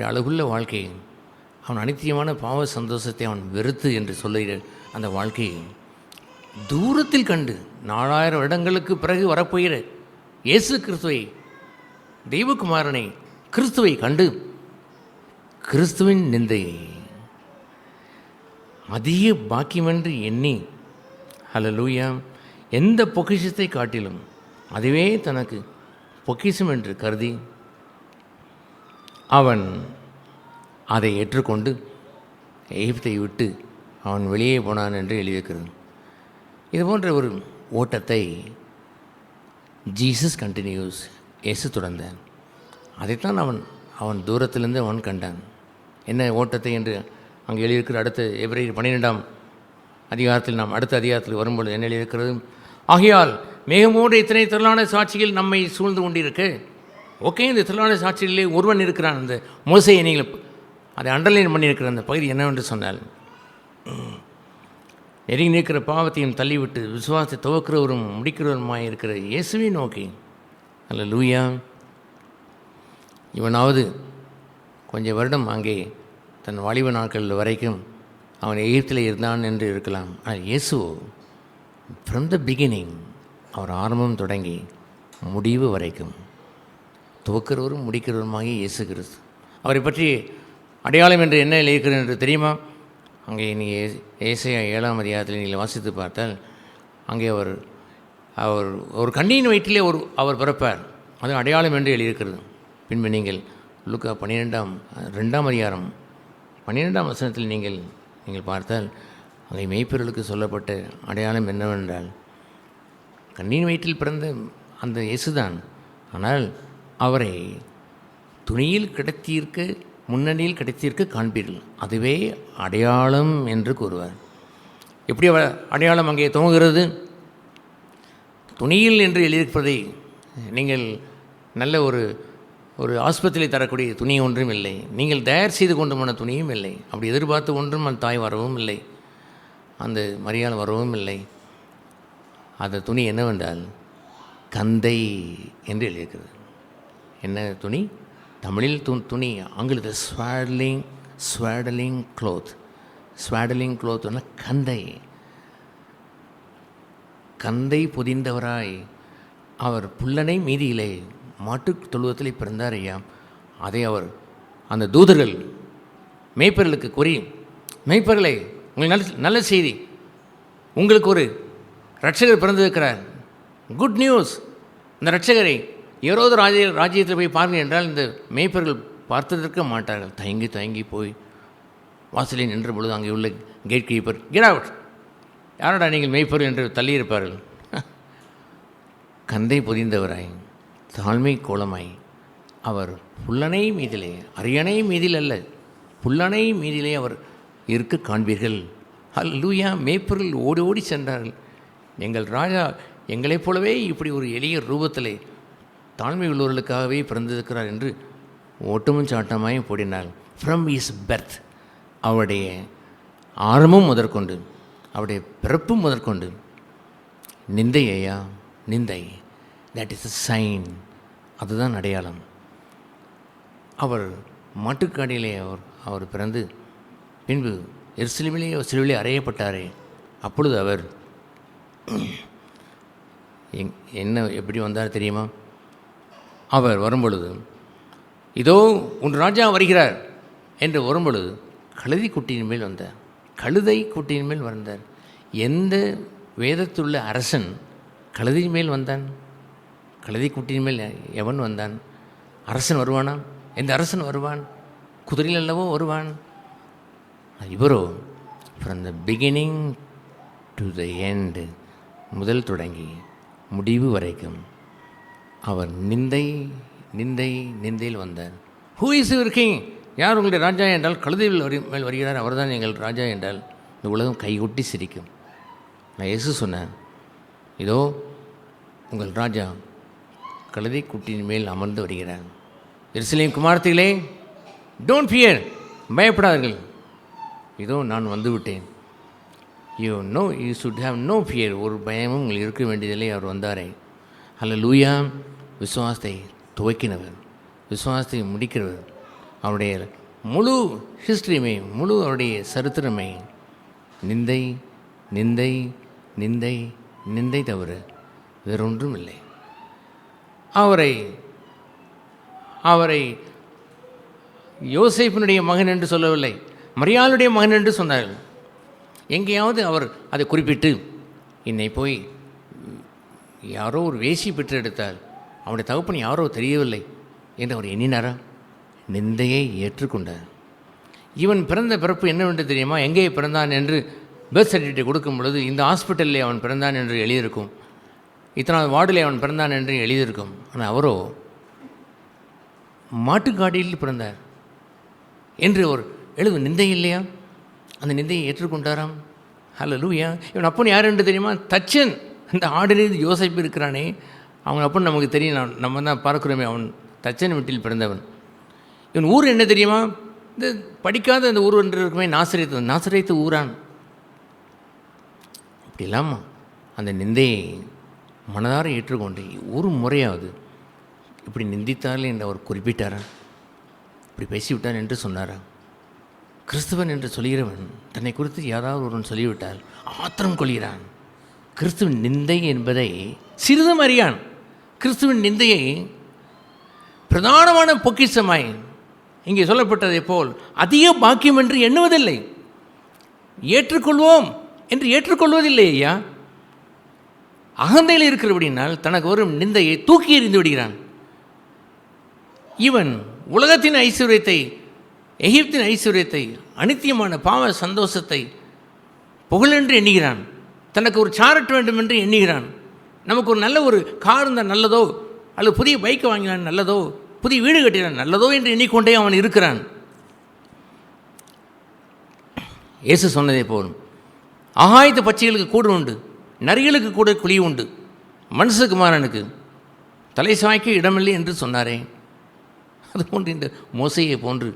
அழகுள்ள வாழ்க்கையை, அவன் அனித்தியமான பாவ சந்தோஷத்தை அவன் வெறுத்து என்று சொல்லுகிற அந்த வாழ்க்கையை தூரத்தில் கண்டு 4000 வருடங்களுக்கு பிறகு வரப்போகிற இயேசு கிறிஸ்துவை, தெய்வகுமாரனை கிறிஸ்துவை கண்டு கிறிஸ்துவின் நிந்தையை அதிக பாக்கியமென்று எண்ணி, அல்லேலூயா, எந்த பொக்கிஷத்தை காட்டிலும் அதுவே தனக்கு பொக்கிஷம் என்று கருதி அவன் அதை ஏற்றுக்கொண்டு எகிப்தை விட்டு அவன் வெளியே போனான் என்று எழுதியிருக்கிறது. இது போன்ற ஒரு ஓட்டத்தை ஜீசஸ் கண்டினியூஸ், இயேசு தொடர்ந்தான். அதைத்தான் அவன் தூரத்திலிருந்து அவன் கண்டான். என்ன ஓட்டத்தை என்று அங்கே எழுதியிருக்கிற அடுத்த எபிரேயர் 12ஆம் அதிகாரத்தில் நாம் அடுத்த அதிகாரத்தில் வரும்பொழுது என்ன எழுதியிருக்கிறது? ஆகையால் மேகமோடு இத்தனை திரளான சாட்சிகள் நம்மை சூழ்ந்து கொண்டிருக்கு. ஓகே, இந்த திரளான சாட்சிகளிலே ஒருவன் இருக்கிறான். அந்த மோசையை நீங்கள் அதை அண்டர்லைன் பண்ணியிருக்கிற அந்த பகுதி என்னவென்று சொன்னால், நெருங்கி நிற்கிற பாவத்தையும் தள்ளிவிட்டு விசுவாசத்தை துவக்கிறவரும் முடிக்கிறவருமாய் இருக்கிற இயேசுவை நோக்கி. அல்லேலூயா. இவனாவது கொஞ்சம் வருடம் அங்கே தன் வாலிப நாட்கள் வரைக்கும் அவன் எகிப்தில் இருந்தான் என்று இருக்கலாம். ஆனால் இயேசு ஃப்ரம் த பிகினிங், அவர் ஆரம்பம் தொடங்கி முடிவு வரைக்கும் துவக்கிறவரும் முடிக்கிறவருமாகி இயேசு கிறிஸ்து. அவரை பற்றி அடையாளம் என்று என்ன எழுதியிருக்கிறது என்று தெரியுமா? அங்கே நீங்கள் ஏசாயா 7ஆம் அதிகாரத்தில் நீங்கள் வாசித்து பார்த்தால் அங்கே அவர் ஒரு கண்ணியின் வயிற்றிலே அவர் பிறப்பார். அது அடையாளம் என்று எழுதியிருக்கிறது. பின்பு நீங்கள் லூக்கா 2ஆம் அதிகாரம் 12ஆம் வசனத்தில் நீங்கள் பார்த்தால் அங்கே மெய்ப்பொருளுக்கு சொல்லப்பட்ட அடையாளம் என்னவென்றால், கண்ணியின் வயிற்றில் பிறந்த அந்த இயேசுதான். ஆனால் அவரை துணியில் கிடத்தியிருக்க, முன்னணியில் கிடைத்திருக்க காண்பீர்கள், அதுவே அடையாளம் என்று கூறுவார். எப்படி அடையாளம் அங்கே துவங்குகிறது? துணியில் என்று எழுதியிருப்பதை நீங்கள் நல்ல ஒரு ஆஸ்பத்திரியில் தரக்கூடிய துணி ஒன்றும் இல்லை, நீங்கள் தயார் செய்து கொண்டு போன துணியும் இல்லை, அப்படி எதிர்பார்த்து ஒன்றும் அந்த தாய் வரவும் இல்லை, அந்த மரியாள் வரவும் இல்லை. அந்த துணி என்னவென்றால் கந்தை என்று எழுதியிருக்கிறது. என்ன துணி? தமிழில் துணி, ஆங்கிலத்தில் ஸ்வாடலிங் க்ளோத். ஸ்வாடலிங் க்ளோத்னா கந்தை பொதிந்தவராய் அவர் புல்லனை மீதியிலே மாட்டு தொழுவத்தில் பிறந்தார் ஐயா. அதை அவர் அந்த தூதர்கள் மேய்ப்பர்களுக்கு கூறி, மேய்ப்பர்களே, உங்களுக்கு நல்ல செய்தி, உங்களுக்கு ஒரு இரட்சகர் பிறந்திருக்கிறார், குட் நியூஸ். இந்த இரட்சகரை ஏரோது ராஜ்யத்தில் போய் பாருங்கள் என்றால் இந்த மேய்ப்பர்கள் பார்த்ததற்கு மாட்டார்கள். தயங்கி போய் வாசலில் நின்ற பொழுது அங்கே உள்ள கேட் கீப்பர், கெட் அவுட், யாரோடா நீங்கள் மேய்ப்பர்கள் என்று தள்ளியிருப்பார்கள். கந்தை பொதிந்தவராய் தாழ்மை கோலமாய் அவர் புல்லனை மீதிலே, அரியணை மீதில் அல்ல, புல்லனை மீதிலே அவர் இருக்க காண்பீர்கள். அல்லேலூயா. மேய்ப்பர்கள் ஓடி சென்றார்கள். எங்கள் ராஜா எங்களைப் போலவே இப்படி ஒரு எளிய ரூபத்திலே தாழ்மை உள்ளவர்களுக்காகவே பிறந்திருக்கிறார் என்று ஓட்டமும் சாட்டமாயும் போடினார். ஃப்ரம் இஸ் பர்த், அவருடைய ஆரம்பம் முதற்கொண்டு, அவருடைய பிறப்பும் முதற்கொண்டு நிந்தை ஐயா, நிந்தை. தட் இஸ் அ சைன், அதுதான் அடையாளம். அவர் மாட்டுக்காடியிலே அவர் பிறந்து பின்பு எருசலேமிலே சிலுவிலே அறையப்பட்டாரே, அப்பொழுது அவர் எப்படி வந்தார் தெரியுமா? அவர் வரும்பொழுது, இதோ உன் ராஜா வருகிறார் என்று வரும்பொழுது கழுதை குட்டியின் மேல் வந்தார். கழுதை குட்டியின் மேல் வந்தார். எந்த வேதத்துள்ள அரசன் கழுதை மேல் வந்தான்? கழுதை குட்டியின் மேல் எவன் வந்தான்? அரசன் வருவானா? எந்த அரசன் வருவான்? குதிரையில் அல்லவோ வருவான். இவரோ from the beginning to the end, முதல் தொடங்கி முடிவு வரைக்கும் அவர் நிந்தையில் வந்தார். Who is your king? யார் உங்களுடைய ராஜா என்றால், கழுதையில் மேல் வருகிறார், அவர் தான் எங்கள் ராஜா என்றால் இந்த உலகம் கைகொட்டி சிரிக்கும். நான் இயேசு சொன்னேன், இதோ உங்கள் ராஜா கழுதை குட்டியின் மேல் அமர்ந்து வருகிறார். எருசலேம் குமாரத்திகளே, டோன்ட் ஃபியர், பயப்படாதீர்கள், இதோ நான் வந்துவிட்டேன். You should have no fear, ஒரு பயமும் உங்களுக்கு இருக்க வேண்டியதில்லை. அவர் வந்தாரே. அல்லேலூயா. விசுவாசத்தை துவக்கினவர், விசுவாசத்தை முடிக்கிறவர், அவருடைய முழு ஹிஸ்ட்ரியுமே, முழு அவருடைய சரித்திரமே நிந்தை நிந்தை நிந்தை நிந்தை தவிர வேறொன்றும் இல்லை. அவரை யோசேப்பினுடைய மகன் என்று சொல்லவில்லை, மரியாளுடைய மகன் என்று சொன்னார்கள். எங்கேயாவது அவர் அதை குறிப்பிட்டு, என்னை போய் யாரோ ஒரு வேசி பெற்றெடுத்தால் அவருடைய தகப்பன் யாரோ தெரியவில்லை என்று அவர் எண்ணினாரா? நிந்தையை ஏற்றுக்கொண்டார். இவன் பிறந்த பிறப்பு என்னவென்று தெரியுமா? எங்கே பிறந்தான் என்று பர்த் சர்டிஃபிகேட் கொடுக்கும் பொழுது இந்த ஹாஸ்பிட்டலில் அவன் பிறந்தான் என்று எழுதியிருக்கும், இத்தனாவது வார்டில் அவன் பிறந்தான் என்று எழுதியிருக்கும். ஆனால் அவரோ மாட்டுக்காடியில் பிறந்தார் என்று ஒரு எழுது நிந்தை இல்லையா? அந்த நிந்தையை ஏற்றுக்கொண்டாராம். ஹல்லேலூயா. இவன் அப்பன் யார் என்று தெரியுமா? தச்சன். அந்த ஆடிலிருந்து யோசேப்பு இருக்கிறானே, அவன் அப்பன் நமக்கு தெரியும், நம்ம தான் பார்க்குறோமே. அவன் தச்சன் வீட்டில் பிறந்தவன். இவன் ஊர் என்ன தெரியுமா? இந்த படிக்காத அந்த ஊர் என்று இருக்குமே, நாசரேத்து ஊரான். அப்படி இல்லாமல் அந்த நிந்தையை மனதார ஏற்றுக்கொண்டு ஒரு முறையாவது இப்படி நிந்தித்தாலே என்று அவர் குறிப்பிட்டாரா? இப்படி பேசிவிட்டான் என்று சொன்னாரா? கிறிஸ்துவன் என்று சொல்கிறவன் தன்னை குறித்து யாராவது ஒருவன் சொல்லிவிட்டால் ஆத்திரம் கொள்கிறான். கிறிஸ்துவின் நிந்தை என்பதை சிறிதும் அறியான். கிறிஸ்துவின் நிந்தையை பிரதானமான பொக்கிஷமாய் இங்கே சொல்லப்பட்டதை போல் அதிக பாக்கியம் என்று எண்ணுவதில்லை. ஏற்றுக்கொள்வோம் என்று ஏற்றுக்கொள்வதில்லை ஐயா. அகந்தையில் இருக்கிறபடினால் தனக்கு வரும் நிந்தையை தூக்கி எறிந்து விடுகிறான். இவன் உலகத்தின் ஐஸ்வர்யத்தை, எகிப்தின் ஐஸ்வர்யத்தை, அனித்தியமான பாவ சந்தோஷத்தை புகழென்று எண்ணுகிறான். தனக்கு ஒரு சாரட் வேண்டும் என்று எண்ணுகிறான். நமக்கு ஒரு நல்ல ஒரு கார் இருந்தால் நல்லதோ, அல்லது புதிய பைக்கை வாங்கினான் நல்லதோ, புதிய வீடு கட்டினான் நல்லதோ என்று எண்ணிக்கொண்டே அவன் இருக்கிறான். இயேசு சொன்னதே போலும், ஆகாயத்து பட்சிகளுக்கு கூடு உண்டு, நரிகளுக்கு கூட குழி உண்டு, மனுஷகுமாரனுக்கு தலை சாய்க்க இடமில்லை என்று சொன்னாரே. அதுபோன்று இந்த மோசையை போன்று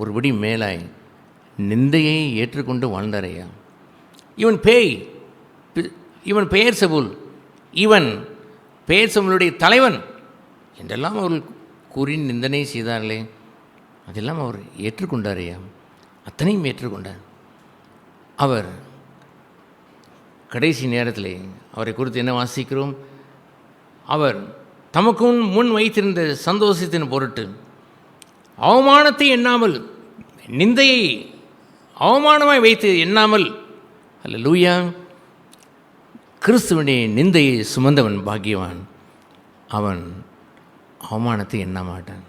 ஒருபடி மேலாய் நிந்தையை ஏற்றுக்கொண்டு வாழ்ந்தாரையா. இவன் பேய், இவன் பெயர் செபுல், இவன் பெயர் செபுலுடைய தலைவன் என்றெல்லாம் அவர்கள் கூறி நிந்தனை செய்தார்களே, அதெல்லாம் அவர் ஏற்றுக்கொண்டாரையா. அத்தனையும் ஏற்றுக்கொண்டார். அவர் கடைசி நேரத்தில் அவரை குறித்து என்ன வாசிக்கிறோம்? அவர் தமக்கு முன் வைத்திருந்த சந்தோஷத்தின் பொருட்டு அவமானத்தை எண்ணாமல், நிந்தையை அவமானமாய் வைத்து எண்ணாமல், அல்லேலூயா, கிறிஸ்துவனுடைய நிந்தையை சுமந்தவன் பாக்கியவான். அவன் அவமானத்தை எண்ண மாட்டான்.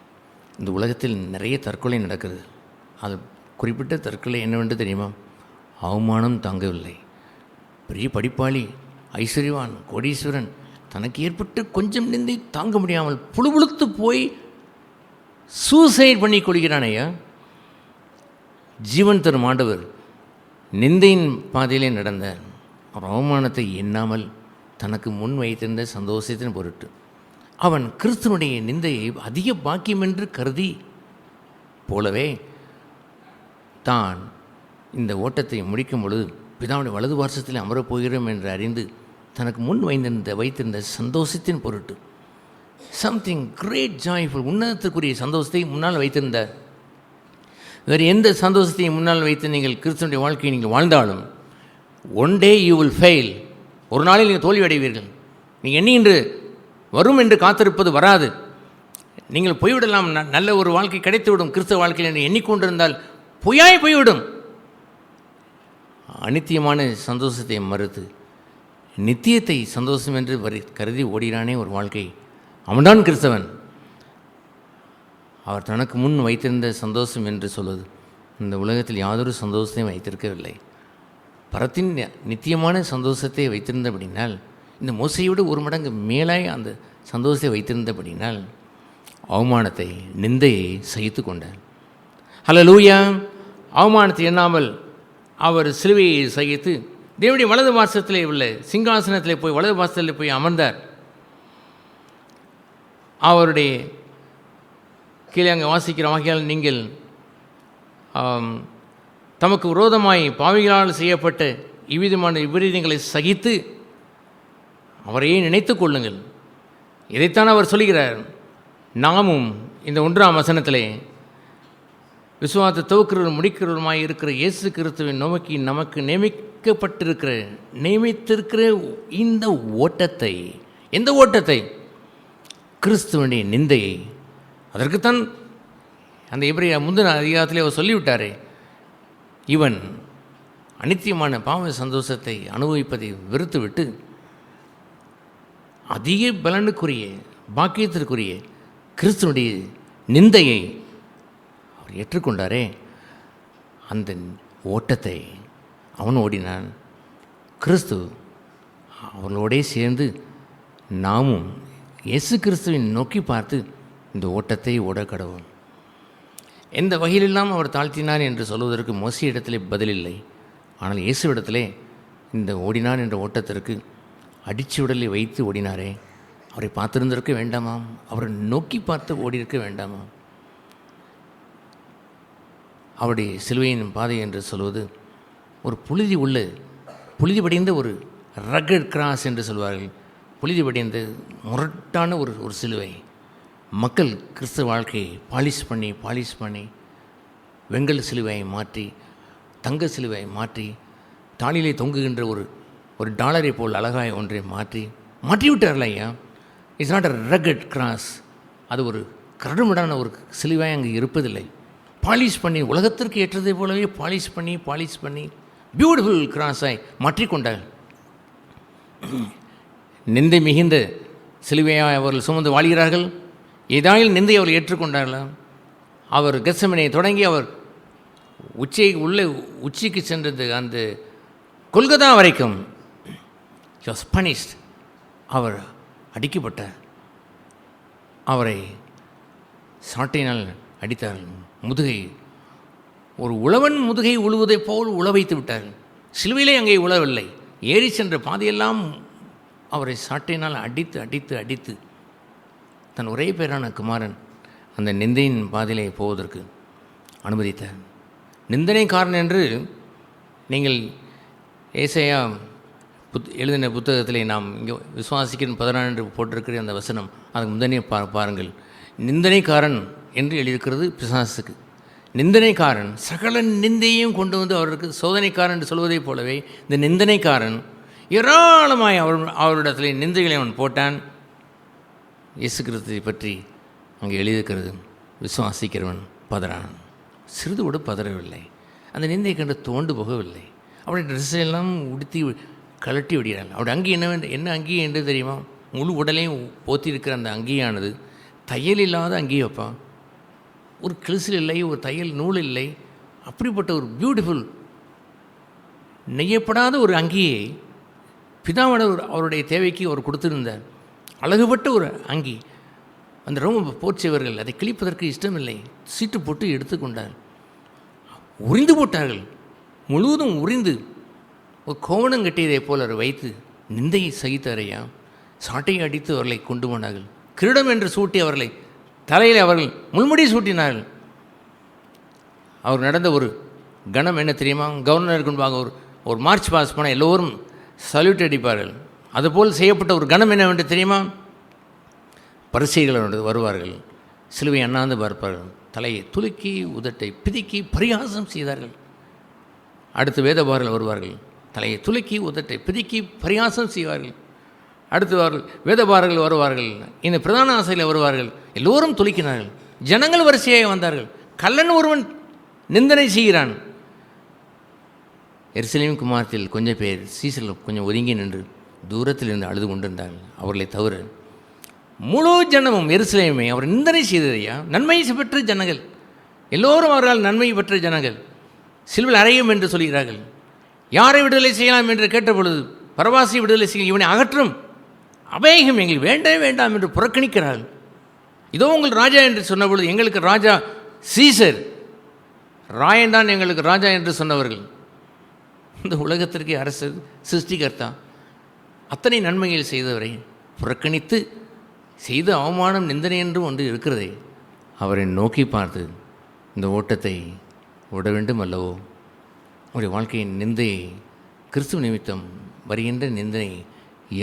இந்த உலகத்தில் நிறைய தற்கொலை நடக்குது. அது குறிப்பிட்ட தற்கொலை என்னவென்று தெரியுமா? அவமானம் தாங்கவில்லை. பெரிய படிப்பாளி, ஐஸ்வர்யவான், கோடீஸ்வரன், தனக்கு ஏற்பட்டு கொஞ்சம் நிந்தை தாங்க முடியாமல் புழுபுழுத்து போய் சூசைட் பண்ணி கொள்கிறான் ஐயா. ஜீவன் தரும் ஆண்டவர் நிந்தையின் பாதையிலே நடந்தார். அவர் அவமானத்தை எண்ணாமல் தனக்கு முன் வைத்திருந்த சந்தோஷத்தின் பொருட்டு அவன் கிறிஸ்துவனுடைய நிந்தையை அதிக பாக்கியம் என்று கருதி போலவே தான் இந்த ஓட்டத்தை முடிக்கும் பொழுது பிதாவுடைய வலது பார்சத்தில் அமரப்போகிறோம் என்று அறிந்து தனக்கு முன் வைத்திருந்த சந்தோஷத்தின் பொருட்டு சம்திங் கிரேட் ஜாய்ஃபுல், உன்னதத்திற்குரிய சந்தோஷத்தை முன்னால் வைத்திருந்தார். வேறு எந்த சந்தோஷத்தையும் முன்னால் வைத்து நீங்கள் கிறிஸ்துவனுடைய வாழ்க்கையை நீங்கள் வாழ்ந்தாலும் one day you will fail. ஒரு நாளில் நீங்கள் தோல்வி அடைவீர்கள். நீங்கள் எண்ணுகின்ற வரும் என்று காத்திருப்பது வராது. நீங்கள் போய்விடலாம், நல்ல ஒரு வாழ்க்கை கிடைத்துவிடும் கிறிஸ்தவ வாழ்க்கையில் என்று எண்ணிக்கொண்டிருந்தால் பொய்யாய் போய்விடும். அனித்தியமான சந்தோஷத்தை மறுத்து நித்தியத்தை சந்தோஷம் என்று கருதி ஓடினானே ஒரு வாழ்க்கை, அவன்தான் கிறிஸ்தவன். அவர் தனக்கு முன் வைத்திருந்த சந்தோஷம் என்று சொல்வது இந்த உலகத்தில் யாதொரு சந்தோஷத்தையும் வைத்திருக்கவில்லை. பரத்தின் நித்தியமான சந்தோஷத்தை வைத்திருந்தபடினால், இந்த மோசையோடு ஒரு மடங்கு மேலாய் அந்த சந்தோஷத்தை வைத்திருந்தபடினால் அவமானத்தை, நிந்தையை சகித்து கொண்டார். ஹல்லேலூயா. அவமானத்தை எண்ணாமல் அவர் சிலுவையை சகித்து தேவனுடைய வலது பார்சத்திலே உள்ள சிங்காசனத்திலே போய் வலது பார்சத்தில் போய் அமர்ந்தார். அவருடைய கீழே அங்கே வாசிக்கிற வகையால் நீங்கள் தமக்கு விரோதமாய் பாவிகளால் செய்யப்பட்ட இவ்விதமான விபரீதங்களை சகித்து அவரையே நினைத்து கொள்ளுங்கள். இதைத்தான் அவர் சொல்கிறார். நாமும் இந்த 1ஆம் வசனத்திலே விசுவாசத்தை துவக்கிறவரும் முடிக்கிறவருமாய் இருக்கிற இயேசு கிறிஸ்துவை நோக்கி நமக்கு நியமித்திருக்கிற இந்த ஓட்டத்தை, எந்த ஓட்டத்தை? கிறிஸ்துவனுடைய நிந்தையை. அதற்குத்தான் அந்த எபிரேய முந்தின அதிகாரத்திலே அவர் சொல்லிவிட்டாரே, இவன் அனித்தியமான பாவ சந்தோஷத்தை அனுபவிப்பதை வெறுத்துவிட்டு அதிக பலனுக்குரிய பாக்கியத்திற்குரிய கிறிஸ்துவனுடைய நிந்தையை அவர் ஏற்றுக்கொண்டாரே. அந்த ஓட்டத்தை அவன் ஓடினான். கிறிஸ்து அவர்களோடே சேர்ந்து நாமும் இயேசு கிறிஸ்துவின் நோக்கி பார்த்து இந்த ஓட்டத்தை ஓட கடவோம். எந்த வகையிலெல்லாம் அவர் தாழ்த்தினார் என்று சொல்வதற்கு மோசே இடத்திலே பதிலில்லை. ஆனால் இயேசுவிடத்திலே இந்த ஓடினார் என்ற ஓட்டத்திற்கு அடிச்சுடலை வைத்து ஓடினாரே, அவரை பார்த்திருந்திருக்க வேண்டாமாம்? அவரை நோக்கி பார்த்து ஓடியிருக்க வேண்டாமாம்? அவருடைய சிலுவையின் பாதை என்று சொல்வது ஒரு புழுதி படிந்த ஒரு ரகட் கிராஸ் என்று சொல்வார்கள். புழுதி படிந்த முரட்டான ஒரு சிலுவை. மக்கள் கிறிஸ்தவ வாழ்க்கையை பாலிஷ் பண்ணி வெங்கல சிலுவையை மாற்றி தங்க சிலுவையை மாற்றி தாளிலே தொங்குகின்ற ஒரு டாலரை போல் அழகாய் ஒன்றை மாற்றிவிட்டார்கள் ஐயா. It's not a rugged cross. அது ஒரு கரடுமுடான ஒரு சிலுவாய் அங்கே இருப்பதில்லை. பாலிஷ் பண்ணி உலகத்திற்கு ஏற்றதை போலவே பாலிஷ் பண்ணி பியூட்டிஃபுல் கிராஸாய் மாற்றிக்கொண்டார்கள். நிந்தை மிகுந்த சிலுவையாய் அவர்கள் சுமந்து வாழ்கிறார்கள். ஏதாயில் நிந்தை அவர் ஏற்றுக்கொண்டார்களா? அவர் கெத்செமனே தொடங்கி அவர் உச்சிக்கு சென்றது அந்த கொல்கத்தா வரைக்கும் he was punished. அவர் அடிக்கப்பட்டார். அவரை சாட்டையினால் அடித்தார்கள். முதுகை ஒரு உழவன் முதுகை உழுவதைப் போல் உழ வைத்து விட்டார்கள். சிலுவையிலே அங்கே உழவில்லை, ஏறி சென்ற பாதையெல்லாம் அவரை சாட்டையினால் அடித்து தன் ஒரே பேரான குமாரன் அந்த நிந்தையின் பாதையிலே போவதற்கு அனுமதித்தார். நிந்தனைக்காரன் என்று நீங்கள் ஏசாயா எழுதின புத்தகத்திலே நாம் இங்கே விசுவாசிக்கிற 14 என்று போட்டிருக்கிற அந்த வசனம், அதுக்கு முந்தனே பாருங்கள். நிந்தனைக்காரன் என்று எழுதியிருக்கிறது பிசாசுக்கு. நிந்தனைக்காரன் சகல நிந்தையும் கொண்டு வந்து அவருக்கு சோதனைக்காரன் என்று சொல்வதைப் போலவே இந்த நிந்தனைக்காரன் ஏராளமாய் அவரிடத்தில் நிந்தைகளை அவன் போட்டான். இயேசு கிறிஸ்துவை பற்றி அங்கே எழுதியிருக்கிறது, விசுவாசிக்கிறவன் பதறான், சிறிது கூட பதறவில்லை, அந்த நிந்தை கண்டு தோண்டு போகவில்லை. அவருடைய ட்ரெஸ்ஸெல்லாம் உடுத்தி கலட்டி விடுகிறாள். அவருடைய அங்கி என்ன அங்கி என்று தெரியுமா? முழு உடலையும் போத்திருக்கிற அந்த அங்கியானது தையல் இல்லாத அங்கி வைப்பான். ஒரு கிழிசல் இல்லை, ஒரு தையல் நூல் இல்லை. அப்படிப்பட்ட ஒரு பியூட்டிஃபுல் நெய்யப்படாத ஒரு அங்கியை பிதாவோட அவருடைய தேவைக்கு அவர் கொடுத்திருந்தார். அழகுபட்ட ஒரு அங்கி. அந்த ரோம போர்ச்சவர்கள் அதை கிழிப்பதற்கு இஷ்டமில்லை, சீட்டு போட்டு எடுத்துக்கொண்டார். உரிந்து போட்டார்கள், முழுவதும் உரிந்து ஒரு கோவணம் கட்டியதை போல் அவர் வைத்து நிந்தையை சகித்தாரையா. சாட்டையை அடித்து அவர்களை கொண்டு போனார்கள். கிரீடம் என்று சூட்டி அவர்களை தலையில் அவர்கள் முள்முடி சூட்டினார்கள். அவர் நடந்த ஒரு கணம் என்ன தெரியுமா? கவர்னருக்கு முன்பாக ஒரு மார்ச் பாஸ் பண்ண எல்லோரும் சல்யூட் அடிப்பார்கள். அதுபோல் செய்யப்பட்ட ஒரு கணம் என்னவென்று தெரியுமா? பரிசேயர்கள் வருவார்கள், சிலுவை அண்ணாந்து பார்ப்பார்கள், தலையை துலுக்கி உதட்டை பிதுக்கி பரிகாசம் செய்தார்கள். அடுத்து வேதபாரர்கள் வருவார்கள், தலையை துலுக்கி உதட்டை பிதுக்கி பரிகாசம் செய்வார்கள். அடுத்து வேதபாரர்கள் வருவார்கள், இந்த பிரதான ஆசையில் வருவார்கள், எல்லோரும் துலுக்கினார்கள். ஜனங்கள் வரிசையாக வந்தார்கள். கள்ளன் ஒருவன் நிந்தனை செய்கிறான். எருசலேம் குமாரத்தில் கொஞ்சம் பேர் சீசரில் கொஞ்சம் ஒதுங்கி நின்று தூரத்தில் இருந்து அழுது கொண்டிருந்தார்கள். அவர்களை தவிர முழு ஜனமும் எருசலேமை அவர் நிந்தனை செய்ததையா. நன்மை பெற்ற ஜனங்கள் எல்லோரும் அவர்களால் நன்மை பெற்ற ஜனங்கள் சிலுவையில் அறையும் என்று சொல்கிறார்கள். யாரை விடுதலை செய்யலாம் என்று கேட்டபொழுது பரவாசி விடுதலை செய்ய இவனை அகற்றும், அபேகம் எங்களுக்கு வேண்டவே வேண்டாம் என்று புறக்கணிக்கிறார்கள். இதோ உங்கள் ராஜா என்று சொன்னபொழுது எங்களுக்கு ராஜா சீசர், ராயன்தான் எங்களுக்கு ராஜா என்று சொன்னவர்கள். இந்த உலகத்திற்கு அரசு சிருஷ்டிகர்த்தா அத்தனை நன்மைகள் செய்தவரை புறக்கணித்து செய்த அவமானம் நிந்தனை என்று ஒன்று இருக்கிறதே. அவரை நோக்கி பார்த்து இந்த ஓட்டத்தை ஓட வேண்டும் அல்லவோ? அவருடைய வாழ்க்கையின் நிந்தையை, கிறிஸ்துவ நிமித்தம் வருகின்ற நிந்தனை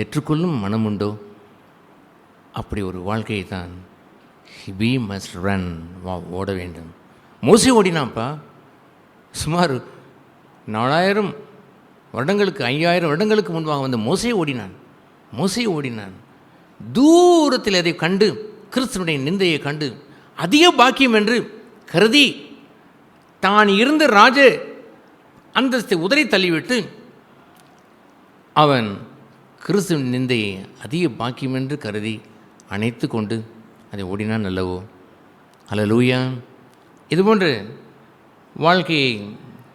ஏற்றுக்கொள்ளும் மனம் உண்டோ? அப்படி ஒரு வாழ்க்கையை தான் we must run, ஓட வேண்டும். மோசே ஓடினாப்பா. சுமார் 4000 வருடங்களுக்கு 5000 வருடங்களுக்கு முன்பாக வந்து மோசே ஓடினான். தூரத்தில் அதை கண்டு, கிறிஸ்துவனுடைய நிந்தையை கண்டு அதிக பாக்கியம் என்று கருதி தான் இருந்த ராஜ அந்தஸ்தை உதறி தள்ளிவிட்டு அவன் கிறிஸ்துவின் நிந்தையை அதிக பாக்கியம் என்று கருதி அணைத்து கொண்டு அதை ஓடினான் அல்லவோ? அல்லேலூயா. இதுபோன்ற வாழ்க்கையை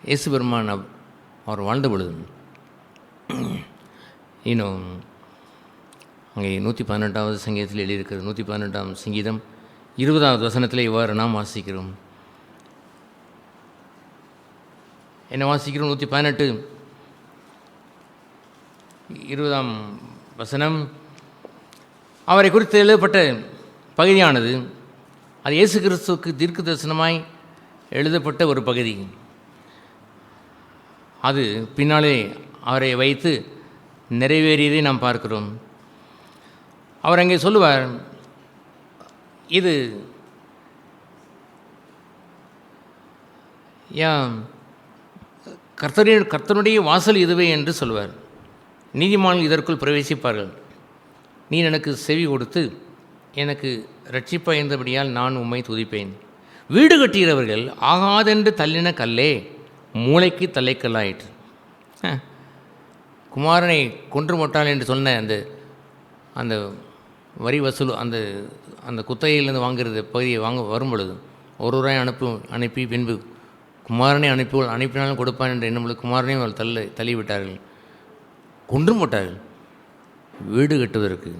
இயேசு பெருமான் அவர் வாழ்ந்த பொழுது இன்னும் அங்கே 118வது சங்கீதத்தில் எழுதியிருக்கிறது. 118ஆம் சங்கீதம் 20வது வசனத்தில் இவ்வாறு நாம் வாசிக்கிறோம். என்ன வாசிக்கிறோம்? 118 20ஆம் வசனம். அவரை குறித்து எழுதப்பட்ட பகுதியானது அது இயேசு கிறிஸ்துவுக்கு தீர்க்க தரிசனமாய் எழுதப்பட்ட ஒரு பகுதி. அது பின்னாலே அவரை வைத்து நிறைவேறியதை நாம் பார்க்கிறோம். அவர் அங்கே சொல்லுவார், இது கர்த்தருடைய வாசல் இதுவே என்று சொல்வார். நீதிமான்கள் இதற்குள் பிரவேசிப்பார்கள். நீ எனக்கு செவி கொடுத்து எனக்கு இரட்சிப்படைந்தபடியால் நான் உம்மை துதிப்பேன். வீடு கட்டுகிறவர்கள் ஆகாதென்று தள்ளின கல்லே மூளைக்கு தலைக்கல்லாயிற்று. குமாரனை கொன்று போட்டாள் என்று சொன்ன அந்த வரி வசூல் அந்த குத்தகையிலிருந்து வாங்குறது பகுதியை வரும் பொழுது ஒருவராய் அனுப்பி பின்பு குமாரனை அனுப்பினாலும் கொடுப்பான் என்ற எண்ணம் குமாரனையும் அவர் தள்ளிவிட்டார்கள், கொன்றும் போட்டார்கள். வீடு கட்டுவதற்கு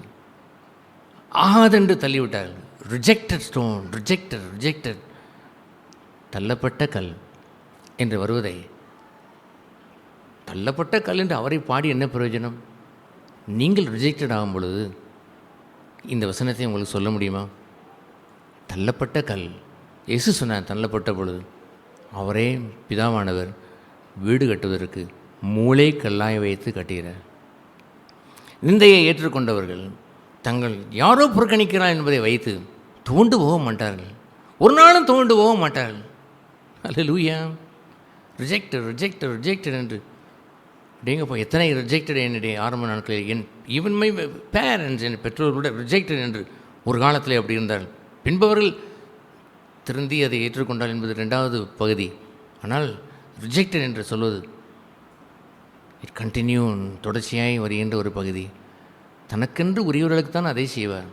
ஆகாதென்று தள்ளிவிட்டார்கள். ரிஜெக்டட் ஸ்டோன், ரிஜெக்டட் தள்ளப்பட்ட கல் என்று வருவதை, தள்ளப்பட்ட கல் என்று அவரை பாடி என்ன பிரயோஜனம்? நீங்கள் ரிஜெக்டட் ஆகும் பொழுது இந்த வசனத்தை உங்களுக்கு சொல்ல முடியுமா? தள்ளப்பட்ட கல். இயேசு சொன்னார், தள்ளப்பட்ட பொழுது அவரே பிதாவானவர் வீடு கட்டுவதற்கு மூளை கல்லாய் வைத்து கட்டுகிறார். நிந்தையை ஏற்றுக்கொண்டவர்கள் தங்கள் யாரோ புறக்கணிக்கிறார் என்பதை வைத்து துவண்டு போக மாட்டார்கள். ஒரு நாளும் துவண்டு போக மாட்டார்கள். அல்லேலூயா. ரிஜெக்டட் என்று அப்படிங்கப்போ எத்தனை ரிஜெக்டட் என்னுடைய ஆரம்ப நாட்களில் ஈவன் மை பேரண்ட்ஸ், என் பெற்றோர்களோட ரிஜெக்டட் என்று ஒரு காலத்தில் அப்படி இருந்தார்கள். பின்பவர்கள் திருந்தி அதை ஏற்றுக்கொண்டால் என்பது 2வது பகுதி. ஆனால் ரிஜெக்டட் என்று சொல்வது இட் கண்டினியூ, தொடர்ச்சியாய் வருகின்ற ஒரு பகுதி. தனக்கென்று உரியவர்களுக்கு தான் அதை செய்வார்.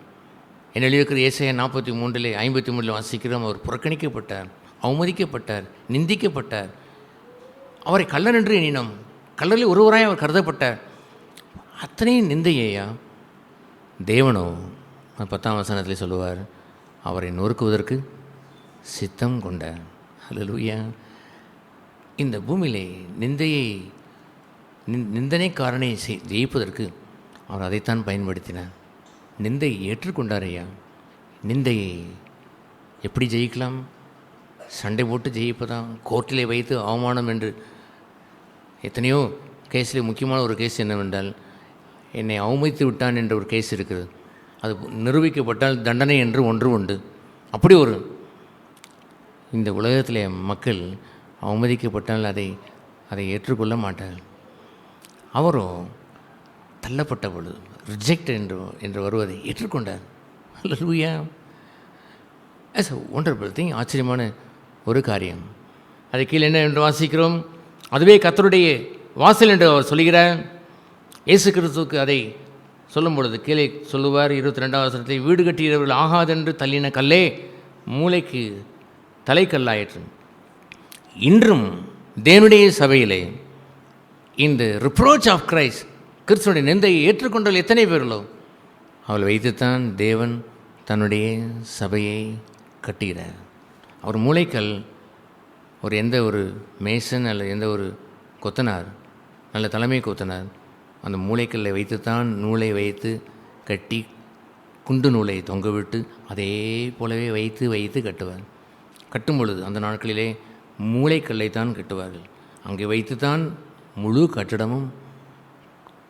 என்ன எழுதியிருக்கிற ஏசாயா 43:53 வாசிக்கிறோம். அவர் புறக்கணிக்கப்பட்டார், அவமதிக்கப்பட்டார், நிந்திக்கப்பட்டார். அவரை கள்ளன் என்று எண்ணினோம், கள்ளரில் ஒருவராய் அவர் கருதப்பட்டார். அத்தனையும் நிந்தையா? தேவனோ 10ஆம் வசனத்தில் சொல்லுவார், அவரை நொறுக்குவதற்கு சித்தம் கொண்டார். அல்லேலூயா. இந்த பூமியிலே நிந்தனைக்காரனை ஜெயிப்பதற்கு அவர் அதைத்தான் பயன்படுத்தினார். நிந்தையை ஏற்றுக்கொண்டார். ஐயா, நிந்தையை எப்படி ஜெயிக்கலாம்? சண்டை போட்டு ஜெயிப்பதான், கோர்ட்டிலே வைத்து அவமானம் என்று. எத்தனையோ கேஸில் முக்கியமான ஒரு கேஸ் என்னவென்றால், என்னை அவமதித்து விட்டான் என்ற ஒரு கேஸ் இருக்கிறது. அது நிரூபிக்கப்பட்டால் தண்டனை என்று ஒன்று உண்டு. அப்படி ஒரு இந்த உலகத்திலே மக்கள் அவமதிக்கப்பட்டால் அதை ஏற்றுக்கொள்ள மாட்டார்கள். அவரோ தள்ளப்பட்ட பொழுது ரிஜெக்ட் என்று வருவதை ஏற்றுக்கொண்டார். அல்லேலூயா. as a wonderful thing, ஆச்சரியமான ஒரு காரியம். அதை கீழே என்ன என்று வாசிக்கிறோம்? அதுவே கர்த்தருடைய வாசல் என்று அவர் சொல்கிறார். இயேசு கிறிஸ்துவுக்கு அதை சொல்லும் பொழுது கீழே சொல்லுவார் 22வது வசனத்தில், வீடு கட்டுகிறவர்கள் ஆகாதென்று தள்ளின கல்லே மூளைக்கு தலைக்கல்லாயிற்று. இன்றும் தேவனுடைய சபையிலே இந்த ரிப்ரோச் ஆஃப் கிரைஸ்ட், கிறிஸ்துடைய நிந்தையை ஏற்றுக்கொண்டால் எத்தனை பேர்களோ அவள் வைத்துத்தான் தேவன் தன்னுடைய சபையை கட்டுகிறார். அவர் மூளைக்கல் எந்த ஒரு மேசன் அல்ல எந்த ஒரு கொத்தனார், நல்ல தலைமை கொத்தனார், அந்த மூளைக்கல்லை வைத்துத்தான் நூலை வைத்து கட்டி குண்டு நூலை தொங்கவிட்டு அதே போலவே வைத்து கட்டுவார். கட்டும் பொழுது அந்த நாட்களிலே மூளைக்கல்லை தான் கட்டுவார்கள். அங்கே வைத்துத்தான் முழு கட்டிடமும்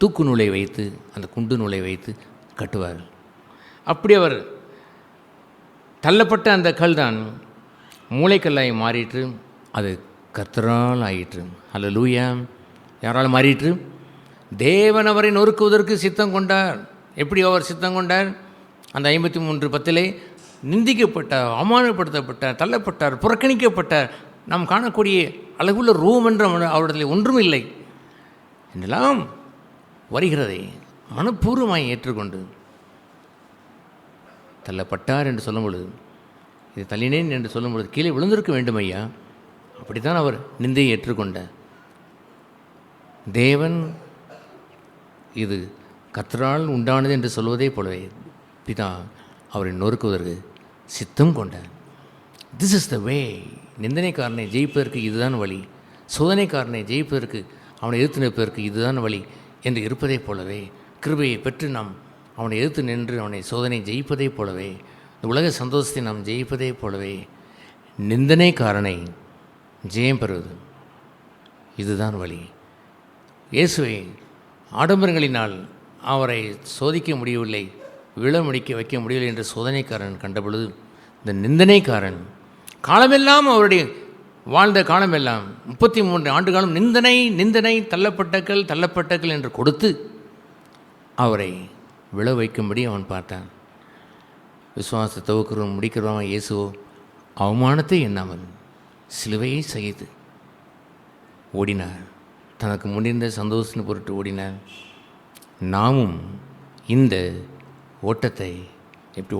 தூக்கு நூலை வைத்து அந்த குண்டு நூலை வைத்து கட்டுவார்கள். அப்படி அவர் தள்ளப்பட்ட அந்த கல் தான் மூளைக்கல்லாய் மாறிற்று. அது கர்த்தரால் ஆயிற்று. அல்லேலூயா. யாரால் மாறிற்று? தேவன் அவரை நொறுக்குவதற்கு சித்தம் கொண்டார். எப்படி அவர் சித்தம் கொண்டார்? அந்த 53:10 நிந்திக்கப்பட்டார், அவமானப்படுத்தப்பட்டார், தள்ளப்பட்டார், புறக்கணிக்கப்பட்டார். நாம் காணக்கூடிய அழகுள்ள ரூம் என்ற அவரிடத்தில் ஒன்றும் இல்லை என்றெல்லாம் வருகிறதை மனப்பூர்வமாய் ஏற்றுக்கொண்டு தள்ளப்பட்டார் என்று சொல்லும் பொழுது, இது தள்ளினேன் என்று சொல்லும் பொழுது கீழே விழுந்திருக்க வேண்டும் ஐயா, அப்படித்தான் அவர் நிந்தையை ஏற்றுக்கொண்டார். தேவன் இது கர்த்தரால் உண்டானது என்று சொல்வதே போலவே பிதா அவரை நொறுக்குவதற்கு சித்தம் கொண்டார். திஸ் இஸ் த வே. நிந்தனைக்காரனை ஜெயிப்பதற்கு இதுதான் வழி, சோதனைக்காரனை ஜெயிப்பதற்கு, அவனை எதிர்த்து நிற்பதற்கு இதுதான் வழி என்று இருப்பதை போலவே, கிருபையை பெற்று நாம் அவனை எதிர்த்து நின்று அவனை சோதனை ஜெயிப்பதை போலவே, இந்த உலக சந்தோஷத்தை நாம் ஜெயிப்பதை போலவே, நிந்தனைக்காரனை ஜெயம் பெறுவது இதுதான் வழி. இயேசுவை ஆடம்பரங்களினால் அவரை சோதிக்க முடியவில்லை, விழமுடிக்க வைக்க முடியவில்லை என்று சோதனைக்காரன் கண்டபொழுது, இந்த நிந்தனைக்காரன் காலமெல்லாம் அவருடைய வாழ்ந்த காலமெல்லாம் 33 ஆண்டு காலம் நிந்தனை நிந்தனை தள்ளப்பட்டக்கள் என்று கொடுத்து அவரை விழ வைக்கும்படி அவன் பார்த்தான். விசுவாச துவக்கிறவன் முடிக்கிறவன் இயேசுவோ அவமானத்தை எண்ணாமல் சிலுவையை சகித்து ஓடினார். தனக்கு முடிந்த சந்தோஷத்தின் பொருட்டு ஓடினார். நாமும் இந்த ஓட்டத்தை எப்படி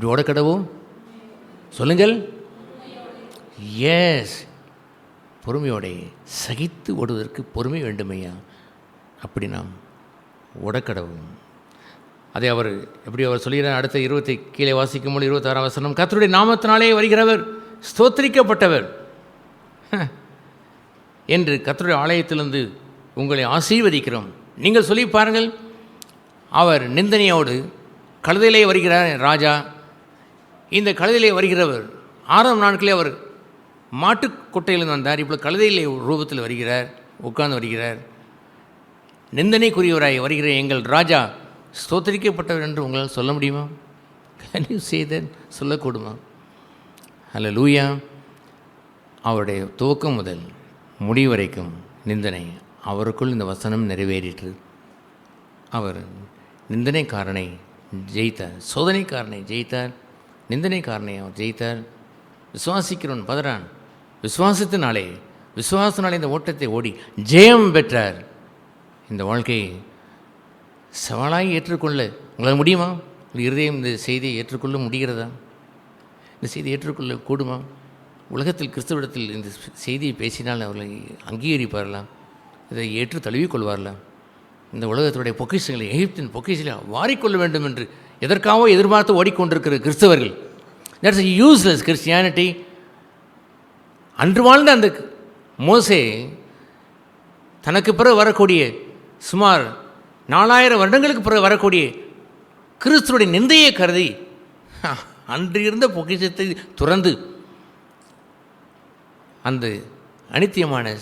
ஓடக்கடவோம் சொல்லுங்கள். எஸ், பொறுமையோட சகித்து ஓடுவதற்கு பொறுமை வேண்டுமையா? அப்படி நாம் ஓடக்கடவும். அதை அவர் சொல்கிறார். அடுத்த கீழே வாசிக்கும் போது 26ஆம் வசனம், கர்த்தருடைய நாமத்தினாலே வருகிறவர் ஸ்தோத்திரிக்கப்பட்டவர் என்று கர்த்தருடைய ஆலயத்திலிருந்து உங்களை ஆசீர்வதிக்கிறோம். நீங்கள் சொல்லி பாருங்கள். அவர் நிந்தனையோடு கழுதையிலே வருகிறார் ராஜா. இந்த கழுதையிலே வருகிறவர் 6ஆம் நாட்களே அவர் மாட்டுக்கொட்டையிலிருந்து வந்தார். இப்போ கழுதையிலே ரூபத்தில் வருகிறார், உட்கார்ந்து வருகிறார். நிந்தனைக்குரியவராய் வருகிற எங்கள் ராஜா ஸ்தோத்திரிக்கப்பட்டவர் என்று உங்களால் சொல்ல முடியுமா? Can you say that? சொல்லக்கூடுமா? ஹல்லேலூயா. அவருடைய துவக்கம் முதல் முடிவு வரைக்கும் நிந்தனை. அவருக்குள் இந்த வசனம் நிறைவேறிற்று. அவர் நிந்தனைக்காரனை ஜெயித்தார், சோதனைக்காரனை ஜெயித்தார், நிந்தனைக்காரனை அவர் ஜெயித்தார். விசுவாசிக்கிறவன் பதறான். விசுவாசத்தினாலே இந்த ஓட்டத்தை ஓடி ஜெயம் பெற்றார். இந்த வாழ்க்கையை சவாலாக ஏற்றுக்கொள்ள உங்களால் முடியுமா? இருதயம் இந்த செய்தியை ஏற்றுக்கொள்ள முடிகிறதா? இந்த செய்தியை ஏற்றுக்கொள்ள கூடுமா? உலகத்தில் கிறிஸ்தவத்தில் இந்த செய்தியை பேசினால் அவர்களை அங்கீகரிப்பார்களாம், இதை ஏற்று தழுவிக்கொள்வார்களாம். இந்த உலகத்துடைய பொக்கிஷங்களை, எகிப்தின் பொக்கிஷங்களை வாரிக்கொள்ள வேண்டும் என்று எதற்காக எதிர்பார்த்து ஓடிக்கொண்டிருக்கிற கிறிஸ்தவர்கள், தட்ஸ் a useless Christianity. அன்று வாழ்ந்த அந்த மோசே தனக்கு பிறகு வரக்கூடிய சுமார் 4000 வருடங்களுக்கு பிறகு வரக்கூடிய கிறிஸ்துவுடைய நிந்தையை கருதி அன்று இருந்த பொக்கிஷத்தை துறந்து அந்த அனித்தியமான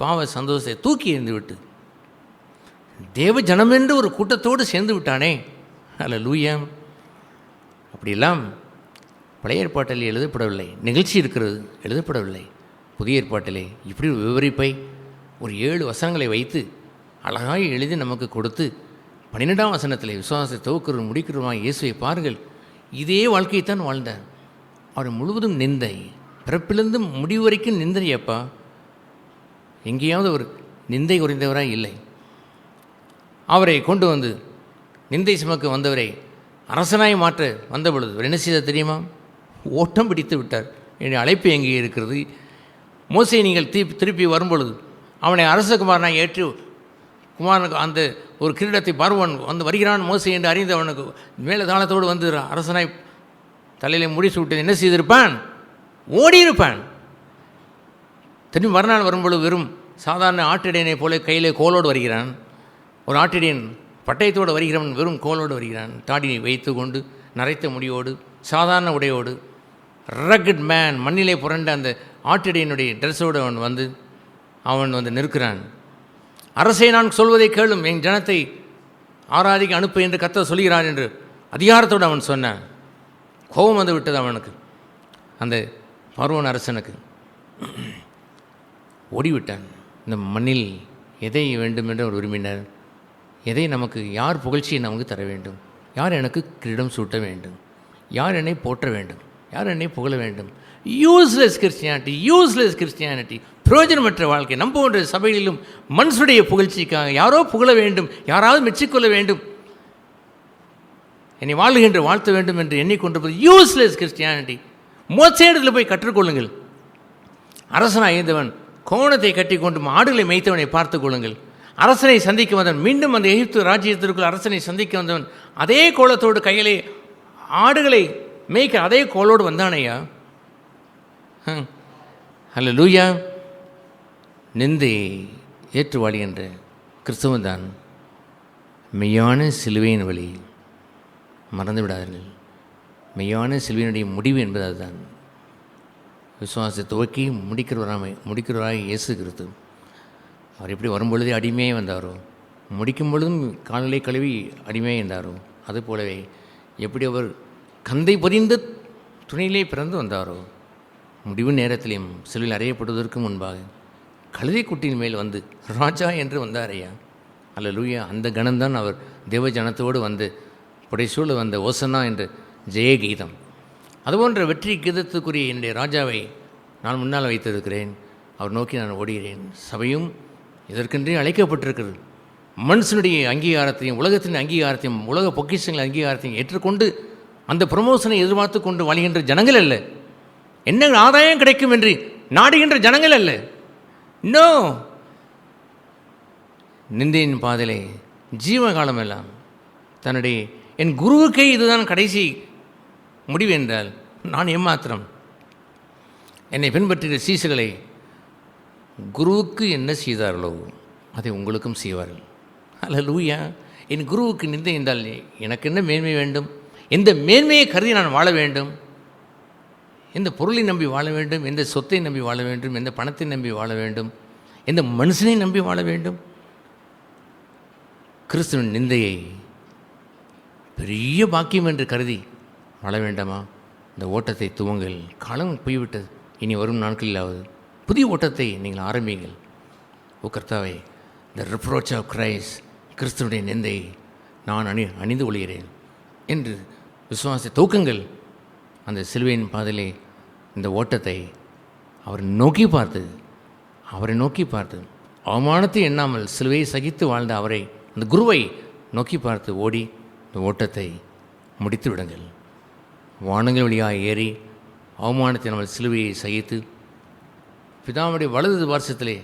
பாவ சந்தோஷத்தை தூக்கி எறிந்து விட்டு தேவ ஜனம் என்று ஒரு கூட்டத்தோடு சேர்ந்து விட்டானே. ஹல்லேலூயா. அப்படியெல்லாம் பழைய ஏற்பாட்டில் எழுதப்படவில்லை. நிகழ்ச்சி இருக்கிறது, எழுதப்படவில்லை. புதிய ஏற்பாட்டிலே இப்படி விவரிப்பை ஒரு 7 வசனங்களை வைத்து அழகாக எழுதி நமக்கு கொடுத்து 12ஆம் வசனத்தில் விசுவாசத்தை துவக்கிறோம் முடிக்கிறோமா இயேசுவை பாருங்கள். இதே வாழ்க்கையைத்தான் வாழ்ந்தார். அவர் முழுவதும் நிந்தை, பிறப்பிலிருந்து முடிவு வரைக்கும் நிந்தையப்பா. எங்கேயாவது ஒரு நிந்தை குறைந்தவராக இல்லை. அவரை கொண்டு வந்து நிந்தை சுமக்க வந்தவரை அரசனாய் மாற்ற வந்த பொழுது என்ன செய்தார் தெரியுமா? ஓட்டம் பிடித்து விட்டார். என்னுடைய அழைப்பு எங்கே இருக்கிறது? மோசே நீங்கள் திருப்பி வரும்பொழுது அவனை அரசகுமாரனாய் ஏற்று குமாரனுக்கு அந்த ஒரு கிரீடத்தை பார்வன் வந்து வருகிறான் மோசே என்று அறிந்து அவனுக்கு மேலே தாளத்தோடு வந்து அரசனாய் தலையிலே முடிச்சு விட்டு என்ன செய்திருப்பான்? ஓடியிருப்பான். திரும்பி மறுநாள் வரும்பொழுது வெறும் சாதாரண ஆட்டிடையனை போல கையிலே கோலோடு வருகிறான். ஒரு ஆட்டிடையன் பட்டயத்தோடு வருகிறவன் வெறும் கோலோடு வருகிறான். தாடியை வைத்து கொண்டு நரைத்த முடியோடு சாதாரண உடையோடு ரக்கட் மேன், மண்ணிலே புரண்ட அந்த ஆட்டிடையனுடைய ட்ரெஸ்ஸோடு அவன் வந்து நிற்கிறான். அரசே, நான் சொல்வதை கேளும், என் ஜனத்தை ஆராதிக்க அனுப்பு என்று கர்த்தர் சொல்கிறார் என்று அதிகாரத்தோடு அவன் சொன்னான். கோபம் வந்து விட்டது அவனுக்கு, அந்த பார்வோன் அரசனுக்கு. ஓடிவிட்டான். இந்த மண்ணில் எதை வேண்டும் என்று அவர் விரும்பினார்? எதை நமக்கு, யார் புகழ்ச்சியை நமக்கு தர வேண்டும்? யார் எனக்கு கிரீடம் சூட்ட வேண்டும்? யார் என்னை போற்ற வேண்டும்? யார் என்னை புகழ வேண்டும்? யூஸ்லெஸ் கிறிஸ்டியானிட்டி, பிரயோஜனமற்ற வாழ்க்கை. நம்ம போன்ற சபைகளிலும் மனுஷனுடைய புகழ்ச்சிக்காக யாரோ புகழ வேண்டும், யாராவது மெச்சிக்கொள்ள வேண்டும், என்னை வாழ்கின்ற வாழ்த்த வேண்டும் என்று எண்ணிக்கொண்டிருப்பது யூஸ்லெஸ் கிறிஸ்டியானிட்டி. மோசேடத்தில் போய் கற்றுக்கொள்ளுங்கள். அரசனாக இருந்தவன் கோணத்தை கட்டி கொண்டு மாடுகளை மேய்த்தவனை பார்த்து கொள்ளுங்கள். அரசனை சந்திக்க வந்தவன், மீண்டும் அந்த எகிப்து ராஜ்யத்திற்குள் அரசனை சந்திக்க வந்தவன் அதே கோலத்தோடு கையிலே ஆடுகளை மேய்க்க அதே கோலோடு வந்தானையா. ஹல்லேலூயா. நிந்தை ஏற்றுவாளி என்ற கிறிஸ்தவன் தான் மெய்யான சிலுவையின் வழி. மறந்து விடாதீர்கள், மெய்யான சிலுவையினுடைய முடிவு என்பது அதுதான். விசுவாசத்தை துவக்கி முடிக்கிறவராக இயேசு கிறிஸ்து. அவர் எப்படி வரும்பொழுதே அடிமையே வந்தாரோ, முடிக்கும் பொழுதும் கால்களை கழுவி அடிமையே இருந்தாரோ, அதுபோலவே எப்படி அவர் கந்தை பொதிந்த துணியிலே பிறந்து வந்தாரோ, முடிவு நேரத்திலையும் சிலுவையில் அறையப்படுவதற்கு முன்பாக கழுதை குட்டியின் மேல் வந்து ராஜா என்று வந்தார் ஐயா. அல்லேலூயா. அந்த கணம்தான் அவர் தேவ ஜனத்தோடு வந்து புடைசூழ வந்த ஓசன்னா என்ற ஜெய கீதம். அதுபோன்ற வெற்றி கீதத்துக்குரிய என்னுடைய ராஜாவை நான் முன்னால் வைத்திருக்கிறேன். அவர் நோக்கி நான் ஓடுகிறேன். சபையும் இதற்கென்றே அழைக்கப்பட்டிருக்கிறது. மனுஷனுடைய அங்கீகாரத்தையும் உலகத்தின் அங்கீகாரத்தையும் உலக பொக்கிஷங்களின் அங்கீகாரத்தையும் ஏற்றுக்கொண்டு அந்த ப்ரமோஷனை எதிர்பார்த்து கொண்டு வாழ்கின்ற ஜனங்கள் அல்ல. என்ன ஆதாயம் கிடைக்கும் என்று நாடுகின்ற ஜனங்கள் அல்ல. நோ, நிந்தையின் பாதையிலே ஜீவகாலம் எல்லாம் தன்னுடைய என் குருவுக்கே இதுதான் கடைசி முடிவு என்றால் நான் ஏமாத்திரம். என்னை பின்பற்றுகிற சீசுகளை குருவுக்கு என்ன செய்தார்களோ அதை உங்களுக்கும் செய்வார்கள். அல்லேலூயா. என் குருவுக்கு நிந்தை என்றால் எனக்கு என்ன மேன்மை வேண்டும்? எந்த மேன்மையை கருதி நான் வாழ வேண்டும்? எந்த பொருளை நம்பி வாழ வேண்டும்? எந்த சொத்தை நம்பி வாழ வேண்டும்? எந்த பணத்தை நம்பி வாழ வேண்டும்? எந்த மனுஷனை நம்பி வாழ வேண்டும்? கிறிஸ்துவின் நிந்தையை பெரிய பாக்கியம் என்று கருதி வாழ வேண்டாமா? இந்த ஓட்டத்தை துவங்கள். காலம் போய்விட்டது. இனி வரும் நாட்களிலாவது புதிய ஓட்டத்தை நீங்கள் ஆரம்பிங்கள். ஓ கர்த்தாவே, த ரிப்ரோச் ஆஃப் கிரைஸ்ட், கிறிஸ்துவனுடைய நிந்தையை நான் அணிந்து கொள்கிறேன் என்று விசுவாசத்தை தூக்குங்கள். அந்த சிலுவையின் பாதையிலே இந்த ஓட்டத்தை அவரை நோக்கி பார்த்து அவமானத்தை எண்ணாமல் சிலுவையை சகித்து வாழ்ந்த அவரை, அந்த குருவை நோக்கி பார்த்து ஓடி இந்த ஓட்டத்தை முடித்து விடுங்கள். வானங்கள் வழியாக ஏறி அவமானத்தை நம்ம சிலுவையை சகித்து பிதாவுடைய வலது பார்சத்திலே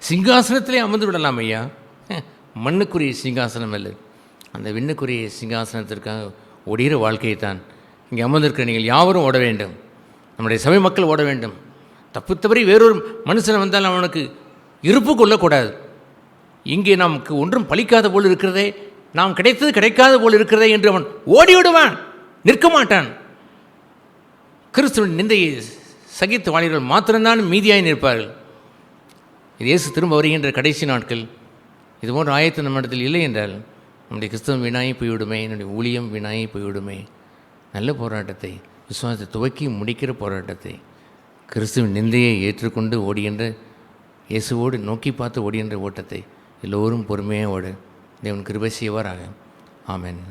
சிங்காசனத்திலே அமர்ந்து விடலாம் ஐயா. மண்ணுக்குரிய சிங்காசனம் அல்ல, அந்த விண்ணுக்குரிய சிங்காசனத்திற்காக ஓடுகிற வாழ்க்கையை தான் இங்கே அமர்ந்திருக்கிற நீங்கள் யாவரும் ஓட வேண்டும். நம்முடைய சபை மக்கள் ஓட வேண்டும். தப்பு தவறி வேறொரு மனுஷனை வந்தால் அவனுக்கு இருப்பு கொள்ளக்கூடாது. இங்கே நமக்கு ஒன்றும் பலிக்காத போல் இருக்கிறதே, நாம் கிடைத்தது கிடைக்காத போல் இருக்கிறதே என்று அவன் ஓடிவிடுவான், நிற்க மாட்டான். கிறிஸ்துவின் நிந்தையை சகித்து வாழ்கிறவர்கள் மாத்திரம்தான் மீதியாய் நிற்பார்கள். இது இயேசு திரும்ப வருகின்ற கடைசி நாட்கள். இதுபோன்ற ஆயத்து நம்மிடத்தில் இல்லை என்றால் நம்முடைய கிறிஸ்தவம் வீணாகி போய்விடுமே, என்னுடைய ஊழியம் வீணாகி போய்விடுமே. நல்ல போராட்டத்தை, விசுவாசத்தை துவக்கி முடிக்கிற போராட்டத்தை, கிறிஸ்துவின் நிந்தையை ஏற்றுக்கொண்டு ஓடுகின்ற, இயேசுவோடு நோக்கி பார்த்து ஓடுகின்ற ஓட்டத்தை எல்லோரும் பொறுமையாக ஓட தேவன் கிருபை செய்வாராக. ஆமென்.